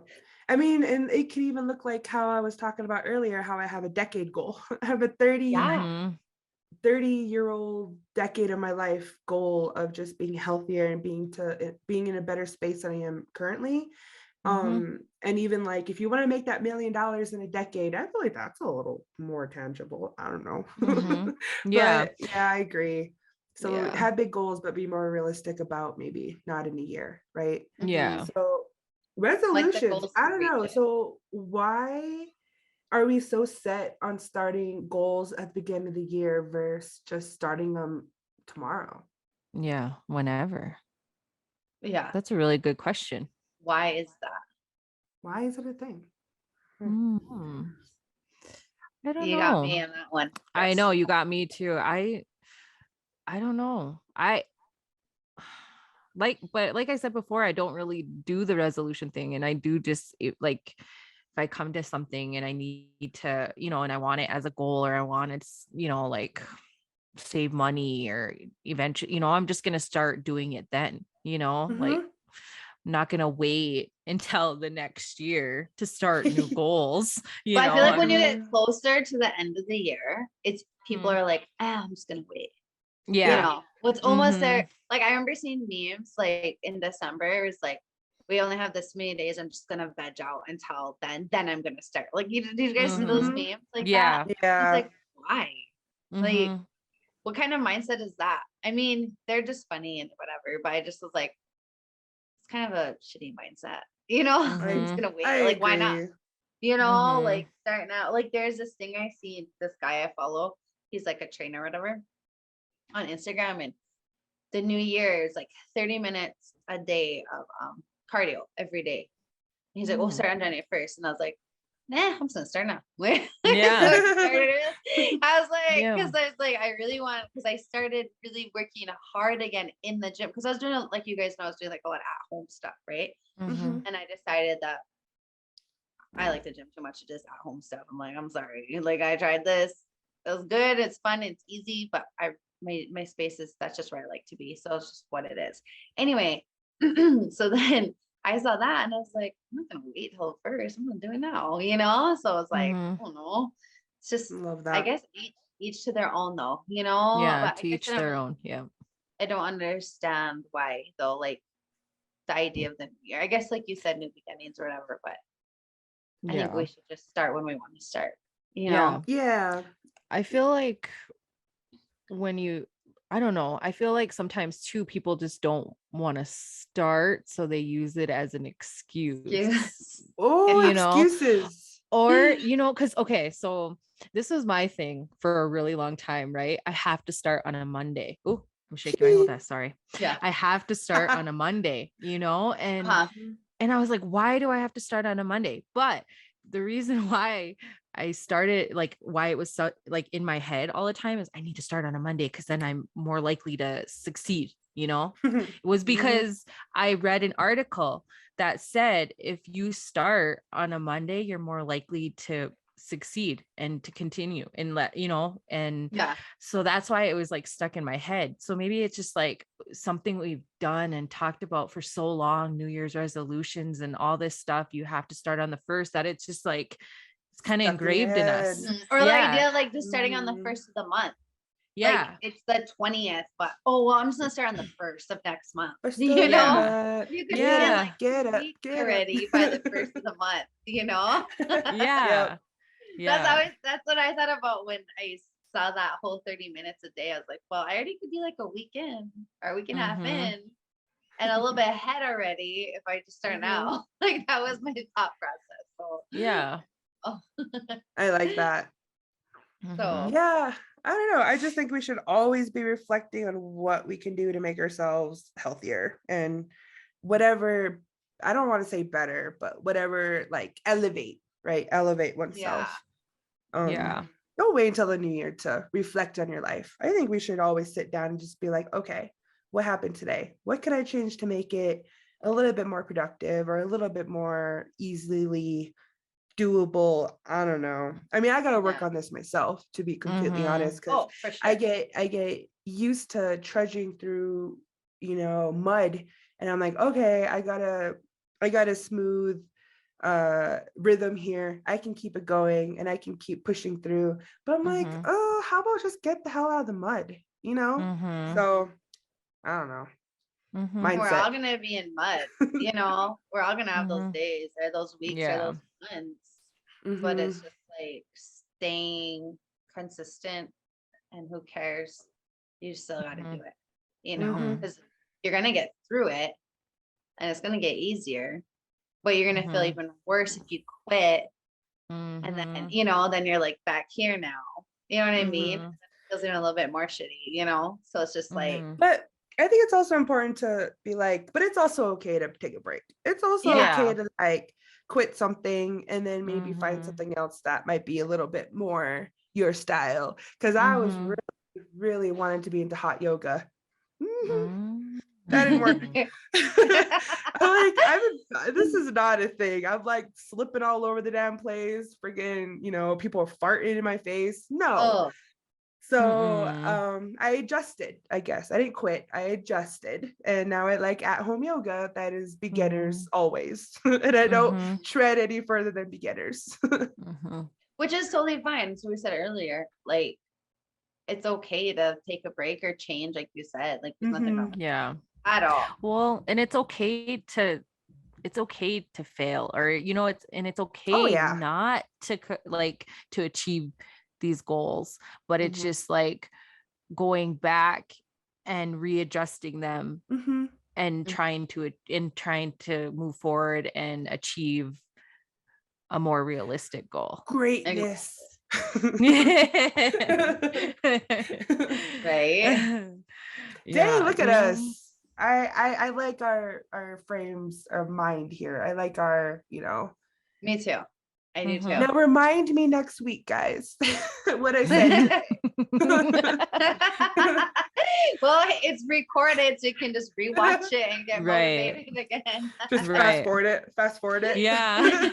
I mean, and it could even look like how I was talking about earlier, how I have a decade goal. I have a Yeah. 30-year-old decade of my life goal of just being healthier and being in a better space than I am currently. Mhm. And even like, if you want to make that $1 million in a decade, I feel like that's a little more tangible. I don't know. Mhm. Yeah. But yeah, I agree. So Yeah. have big goals, but be more realistic about maybe not in a year, right? Hmm. Yeah. So Like the resolutions, goals I to don't reach know. it. So why are we so set on starting goals at the beginning of the year versus just starting them tomorrow? Yeah. Whenever. Yeah. That's a really good question. Why is that? Why is it a thing? Mhm. I don't You got know. me in that one, I Chris. know you got me too. I don't know. But like I said before, I don't really do the resolution thing, and I do just like if I come to something and I need to, and I want it as a goal, or I want it, like save money, or eventually, I'm just gonna start doing it then, like Mm-hmm. I'm not gonna wait until the next year to start new goals, But I feel like when you get Yeah. closer to the end of the year, it's people Mhm. are like, I'm just gonna wait. Yeah. What's almost Hmm. there. Like I remember seeing memes like in December, it was like, we only have this many days. I'm just gonna veg out until then I'm gonna start. Like, did you guys see those Hmm. Mm-hmm. memes like that? Yeah. It's Yeah. like, why? Like, Hmm. what kind of mindset is that? I mean, they're just funny and whatever, but I just was like, it's kind of a shitty mindset, I'm I just Hmm. gonna I wait. Like, why not? agree. Hmm. Like starting out, like there's this thing I see, this guy I follow, he's like a trainer or whatever on Instagram, and the new year is like 30 minutes a day of cardio every day. And he's like, oh, Mm. start on January 1st. And I was like, nah, I'm just gonna start now. So Yeah. I started it. I was like, Yeah. because I was like, I really want, because I started really working hard again in the gym, because I was doing, like you guys know, I was doing like a lot of at-home stuff, right? Mhm. And I decided that I like the gym too much to just at-home stuff. I'm like, I'm sorry. Like I tried this. It was good. It's fun. It's easy, but my space is, that's just where I like to be. So it's just what it is. Anyway, so then I saw that and I was like, I'm not gonna wait till first. I'm gonna do it now, you know? So it's like, I don't know. It's just, Love I that. guess each to their own though, you know? Yeah, But to each their own. Yeah. I don't understand why though, like the idea of the new year. I guess like you said, new beginnings or whatever, but I think we should just start when we want to start, you know? Yeah. I feel like I don't know, I feel like sometimes too people just don't want to start, so they use it as an excuse. Yes. Oh, You know? excuses. Or, because, okay, so this was my thing for a really long time, right? I have to start on a Monday. Oh, I'm shaking my whole desk. Sorry. Yeah. I have to start on a Monday, and I was like, why do I have to start on a Monday? But the reason why I started, like, why it was so like in my head all the time is I need to start on a Monday because then I'm more likely to succeed. It was because I read an article that said if you start on a Monday, you're more likely to succeed and to continue and and Yeah. so that's why it was like stuck in my head. So maybe it's just like something we've done and talked about for so long, New Year's resolutions and all this stuff, you have to start on the first, that it's just like it's kind of Stuck in your engraved in us. head. Or the Yeah. idea of like just starting on the first of the month. Like Yeah. it's the 20th, but I'm just gonna start on the first of next month. But You still, know, you could Yeah. be in like get 2 it, weeks get already by the first of the month, you know? Yeah. Yeah. That's what I thought about when I saw that whole 30 minutes a day. I was like, well, I already could be like a week in or a week and a half in and a little bit ahead already if I just start now. Like that was my thought process. So Yeah. I like that. So Yeah, I don't know. I just think we should always be reflecting on what we can do to make ourselves healthier and whatever, I don't want to say better, but whatever, like elevate, right? Elevate oneself. Yeah. Don't wait until the new year to reflect on your life. I think we should always sit down and just be like, okay, what happened today? What can I change to make it a little bit more productive or a little bit more easily doable? I don't know. I mean, I gotta work on this myself, to be completely honest, because for sure. I get used to trudging through, mud, and I'm like, okay, I got a smooth rhythm here. I can keep it going and I can keep pushing through. But I'm like, oh, how about just get the hell out of the mud, So I don't know. We're Mindset. all gonna be in mud, we're all gonna have those days or those weeks or those months. But it's just like staying consistent, and who cares? You still gotta do it, because you're gonna get through it and it's gonna get easier, but you're gonna feel even worse if you quit. And then, then you're like back here now. You know what I mean? It feels even a little bit more shitty. So it's just like, but I think it's also important to be like, but it's also okay to take a break. It's also okay to like quit something and then maybe find something else that might be a little bit more your style. Because I was really, really wanting to be into hot yoga. That didn't work. This is not a thing. I'm like slipping all over the damn place. Friggin', people are farting in my face. No. So I adjusted, I guess. I didn't quit. I adjusted. And now I like at-home yoga that is beginners always. And I don't tread any further than beginners. Which is totally fine. So we said earlier, like it's okay to take a break or change, like you said. Like there's nothing wrong with that at all. Well, and it's okay to fail, or it's okay not to to achieve these goals, but it's just like going back and readjusting them and trying to move forward and achieve a more realistic goal. Greatness. Right. Dang, look at us. I like our frames of mind here. I like our, Me too. I do too. Now remind me next week, guys, what I said. Well, it's recorded, so you can just rewatch it and get motivated again. Just fast forward it. Yeah.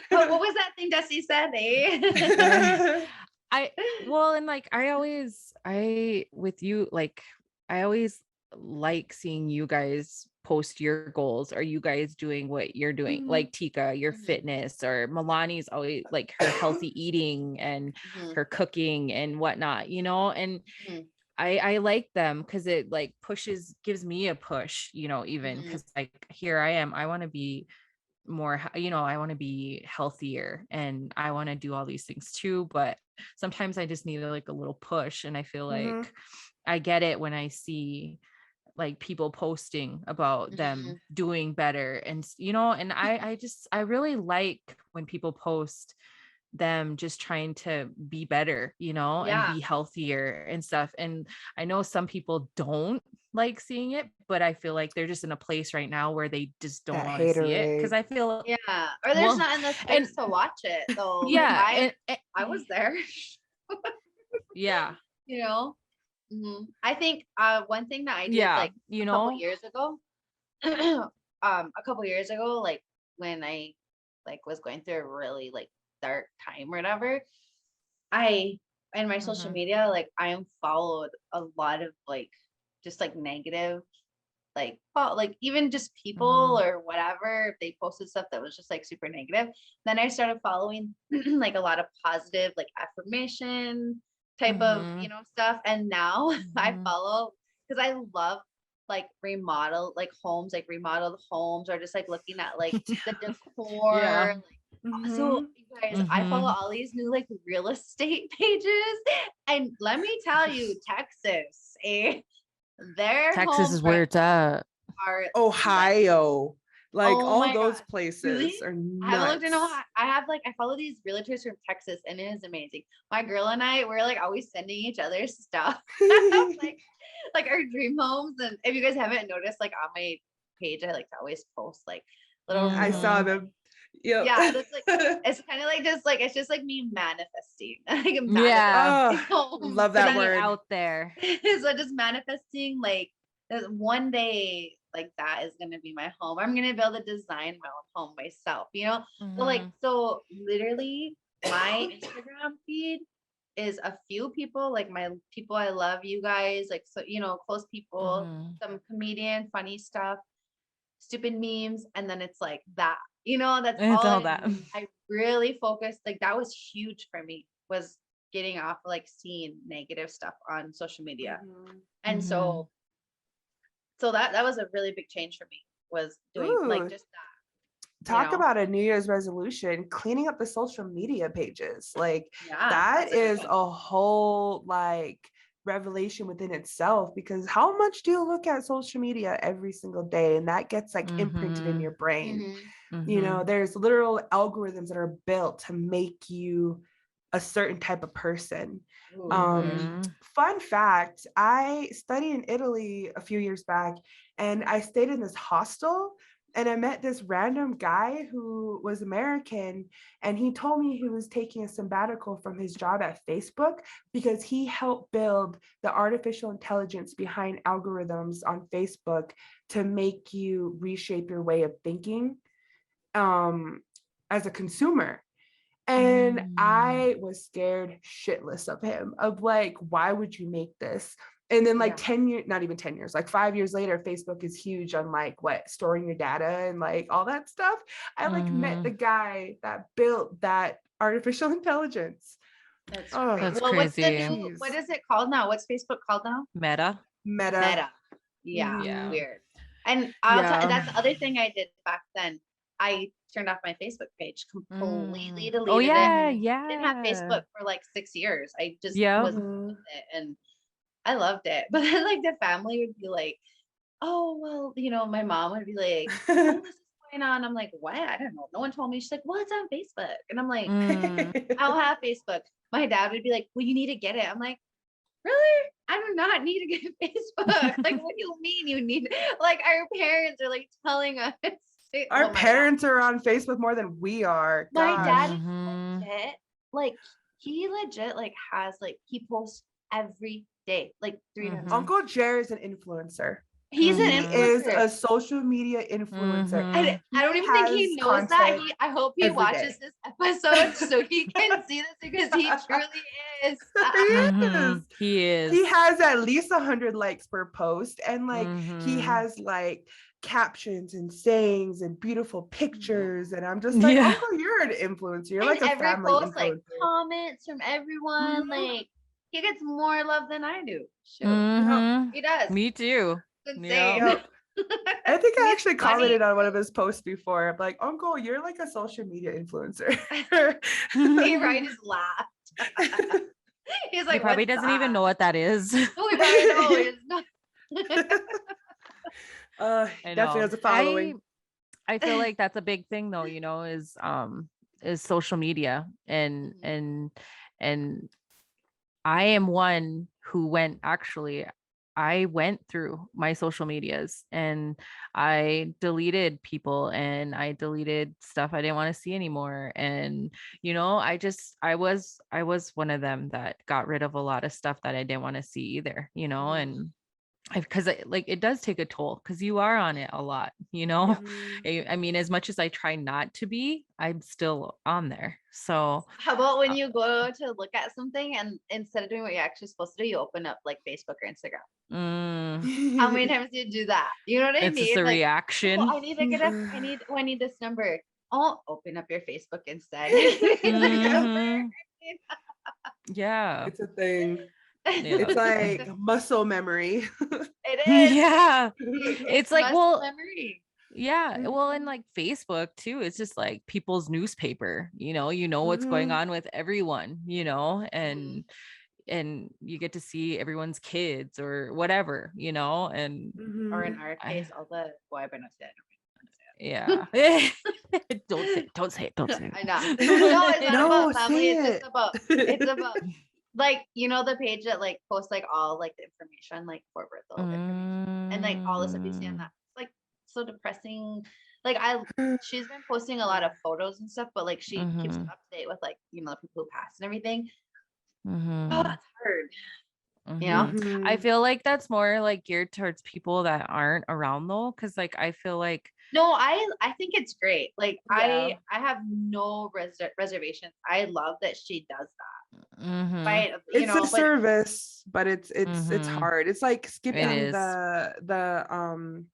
But what was that thing Dusty said, eh? With you, like, I always like seeing you guys post your goals, or you guys doing what you're doing, like Tika, your fitness, or Milani's always like her healthy eating and her cooking and whatnot, and I like them because it like gives me a push, even because like here I am, I want to be more, I want to be healthier and I want to do all these things too, but sometimes I just need like a little push. And I feel like I get it when I see like people posting about them doing better, and and I really like when people post them just trying to be better, and be healthier and stuff. And I know some people don't like seeing it, but I feel like they're just in a place right now where they just don't want to see it, because I feel or there's not in the space to watch it though. Yeah, I was there. Yeah. I think one thing that I did like a couple years ago, like when I like was going through a really like dark time or whatever, I in my social media, like I unfollowed a lot of like just like negative, like even just people or whatever, if they posted stuff that was just like super negative. Then I started following like a lot of positive like affirmation type of stuff, and now I follow because I love like remodeled homes or just like looking at like the decor. So you guys, I follow all these new like real estate pages, and let me tell you, Texas, Texas is where it's at. Ohio. Like all those places are nuts. I haven't looked in Ohio. I follow these realtors from Texas, and it is amazing. My girl and I, we're like always sending each other stuff. like our dream homes. And if you guys haven't noticed, like on my page, I like to always post like little I saw them. Yep. Yeah, that's like it's kind of like just like it's just like me manifesting. Love that word out there. So just manifesting like one day, like that is gonna be my home. I'm gonna be able to design my own home myself, so literally my Instagram feed is a few people, like my people I love, you guys, like, so close people, some comedian funny stuff, stupid memes, and then it's like that, that's all that I really focused. Like that was huge for me, was getting off like seeing negative stuff on social media. And so that was a really big change for me, was doing like just that. Talk about a New Year's resolution, cleaning up the social media pages. Like that is a whole like revelation within itself, because how much do you look at social media every single day? And that gets like imprinted in your brain. There's literal algorithms that are built to make you a certain type of person. Fun fact, I studied in Italy a few years back, and I stayed in this hostel, and I met this random guy who was American, and he told me he was taking a sabbatical from his job at Facebook because he helped build the artificial intelligence behind algorithms on Facebook to make you reshape your way of thinking as a consumer. And I was scared shitless of him, of like, why would you make this? And then like 10 years, not even 10 years, like 5 years later, Facebook is huge on like storing your data and like all that stuff. I like met the guy that built that artificial intelligence. That's crazy. What is it called now? What's Facebook called now? Meta. Yeah. Weird. And I'll tell you, that's the other thing I did back then. I turned off my Facebook page, completely deleted it. I didn't have Facebook for like 6 years. I just wasn't with it, and I loved it. But then like the family would be like, oh, well, my mom would be like, oh, this is going on. I'm like, what? I don't know. No one told me. She's like, well, it's on Facebook. And I'm like, I don't have Facebook. My dad would be like, well, you need to get it. I'm like, really? I do not need to get Facebook. Like, what do you mean you need? Like, our parents are like telling us Our Oh my God. parents are on Facebook more than we are. My dad Gosh. is legit, like he legit like has like he posts every day, like 3 times. Uncle Jer is an influencer. He's an He is influencer. a social media influencer. I don't even think he has knows that. content I hope he every watches day. this episode so he can see this because he truly is. He is. He has at least 100 likes per post, and like he Mhm. has like captions and sayings and beautiful pictures, and I'm just like, Yeah. Uncle, you're an influencer. You're And like a every family post, like influencer. comments from everyone, Mhm. like he gets more love than I do. Shoot. Mhm. He does. Me too. It's insane. Yep. I think I He's actually funny. commented on one of his posts before. I'm like, Uncle, you're like a social media influencer. He right just laughed. He's like, He probably "What's doesn't even that?" know what that is. No, he probably knows. It's not. I Definitely know. has a following. I feel like that's a big thing though, you know, is social media and I am one who I went through my social medias and I deleted people and I deleted stuff I didn't want to see anymore. And, you know, I was one of them that got rid of a lot of stuff that I didn't want to see either, you know, and because like it does take a toll because you are on it a lot, you know. I mean, as much as I try not to be, I'm still on there. So How about when you go to look at something and instead of doing what you're actually supposed to do, you open up like Facebook or Instagram? How many times do you do that? You know what I it's mean? just a Like, reaction. oh, I need to get up. I need this number. Oh, open up your Facebook instead. Mhm. Yeah. It's a thing. Yeah. It's like muscle memory. It is. Yeah. It's like, muscle well, memory. yeah. Well, and like Facebook too, it's just like people's newspaper, you know what's going on with everyone, you know, and you get to see everyone's kids or whatever, you know, and Or in our case, all the boy, but not that. yeah. Don't say it. I know. No, it's not No, about family. say It's just about, it's about like, you know, the page that like posts like all like the information, like corporate information, and like all the stuff you see on that. It's like so depressing. Like she's been posting a lot of photos and stuff, but like she keeps up to date with like, you know, the people who passed and everything. Oh, that's hard. You know? I feel like that's more like geared towards people that aren't around though, because like I feel like no, I think it's great. Like I have no reservations. I love that she does that. Right? You It's know, a service, but it's hard. It's like it skipping is. the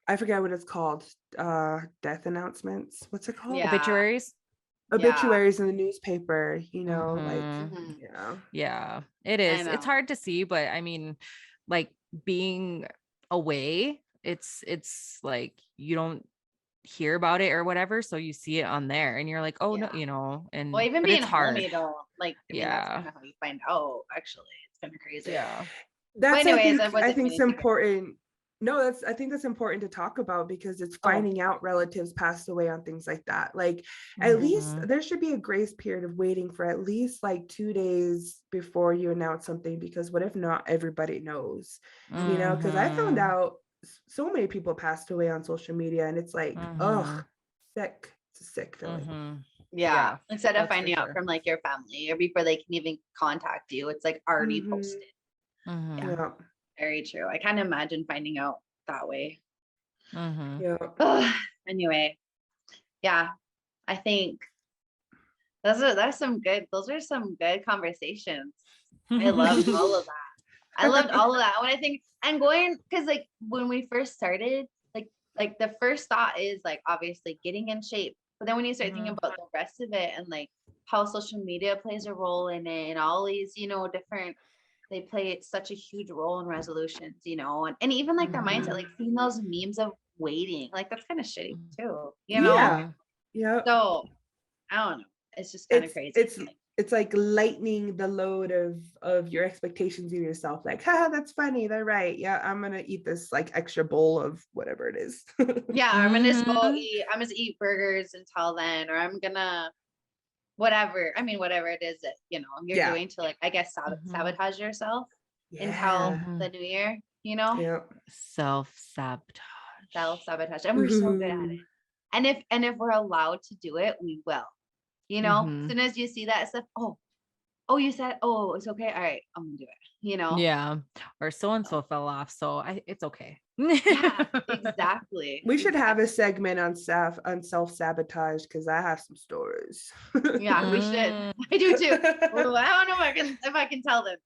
I forget what it's called. Death announcements. What's it called? Yeah. Obituaries. Obituaries in the newspaper, you know, like yeah, it is. It's hard to see, but I mean, like being away, it's like you don't hear about it or whatever, so you see it on there and you're like, oh no, you know, and well, even but being it's hard. home, you don't like, I mean, that's kind of how you find out. Actually, it's kind of crazy. Yeah, that's, but anyways, I think it's important. No, I think that's important to talk about because it's finding out relatives passed away on things like that. Like at least there should be a grace period of waiting for at least like 2 days before you announce something, because what if not everybody knows, you know, because I found out so many people passed away on social media and it's like, ugh, sick. It's a sick feeling. Yeah. Instead of finding out from like your family or before they can even contact you, it's like already posted. Yeah. Very true. I can't imagine finding out that way. Anyway, yeah, I think those are some good conversations. I loved all of that. I loved all of that. When I think and going, because like when we first started, like the first thought is like obviously getting in shape. But then when you start thinking about the rest of it and like how social media plays a role in it and all these, you know, different, they play such a huge role in resolutions, you know, and even like their mindset, like seeing those memes of waiting, like that's kind of shitty too, you know? Yeah. So I don't know. It's just kind of crazy. It's like lightening the load of your expectations of yourself. Like, haha, that's funny. They're right. Yeah, I'm gonna eat this like extra bowl of whatever it is. Yeah, I'm gonna just go eat. I'm just eat burgers until then, or I'm gonna whatever. I mean, whatever it is that you know you're doing to like, I guess, sabotage yourself until the new year. You know, self-sabotage. self-sabotage, and we're so good at it. And if we're allowed to do it, we will. As soon as you see that stuff, oh, you said, oh, it's okay. All right, I'm gonna do it. Yeah. Or so-and-so fell off, so it's okay. Yeah, exactly. We should have a segment on self-sabotage because I have some stories. Yeah, we should. I do too. Ooh, I don't know if I can tell them.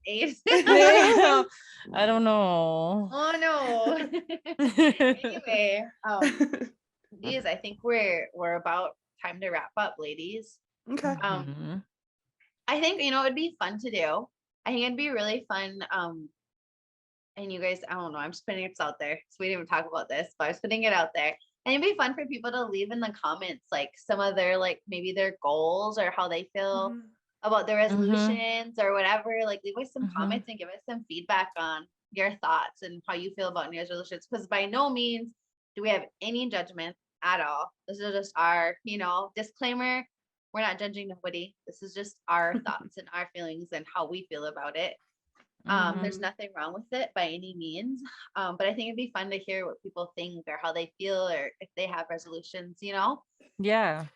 I don't know. Oh no. Anyway, geez, I think we're about time to wrap up, ladies. Okay. I think it'd be fun to do. I think it'd be really fun. And you guys, I don't know, I'm just putting it out there. So we didn't even talk about this, but I was putting it out there. And it'd be fun for people to leave in the comments, like some of their, like maybe their goals or how they feel about their resolutions or whatever. Like leave us some comments and give us some feedback on your thoughts and how you feel about New Year's resolutions. Because by no means do we have any judgment at all. This is just our, disclaimer. We're not judging nobody. This is just our thoughts and our feelings and how we feel about it. There's nothing wrong with it by any means. But I think it'd be fun to hear what people think or how they feel or if they have resolutions, Yeah.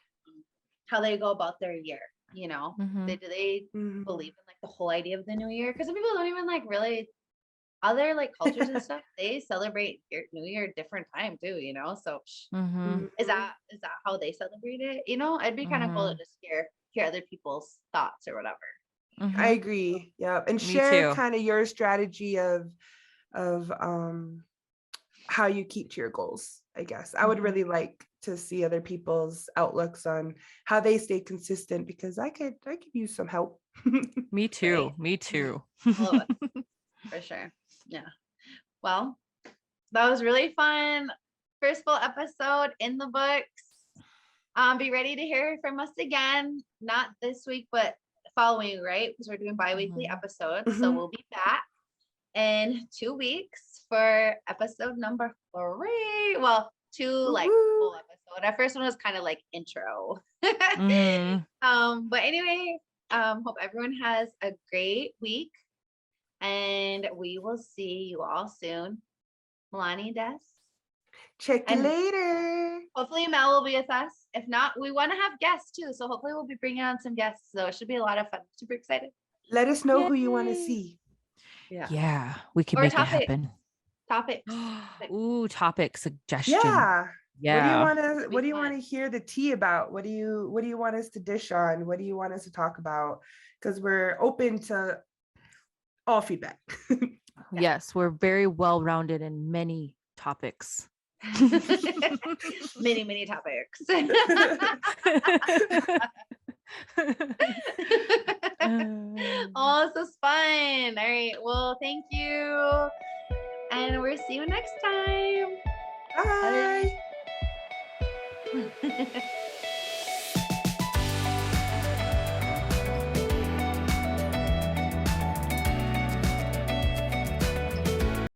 how they go about their year, do they believe in like the whole idea of the new year? Because some people don't even like really other like cultures and stuff, they celebrate New Year at different time too, so is that how they celebrate it? It'd be kind of cool to just hear other people's thoughts or whatever. I agree. Yeah. And share kind of your strategy of how you keep to your goals, I guess. I would really like to see other people's outlooks on how they stay consistent because I could use some help. Me too. Right? Me too. For sure. Yeah. Well, that was really fun. First full episode in the books. Be ready to hear from us again. Not this week, but following, right? Because we're doing bi-weekly episodes. So we'll be back in 2 weeks for episode number 3. Well, 2 like full episode. Our first one was kind of like intro. But anyway, hope everyone has a great week. And we will see you all soon. Milani, Des. Check you later. Hopefully Mel will be with us. If not, we want to have guests too. So hopefully we'll be bringing on some guests. So it should be a lot of fun. Super excited. Let us know who you want to see. Yeah, we can make it happen. Topics. Ooh, topic suggestion. Yeah. What do you want to hear the tea about? What do you want us to dish on? What do you want us to talk about? Because we're open to all feedback. Yes, we're very well-rounded in many topics. many topics. Oh, this is fun. All right. Well, thank you. And we'll see you next time. Bye.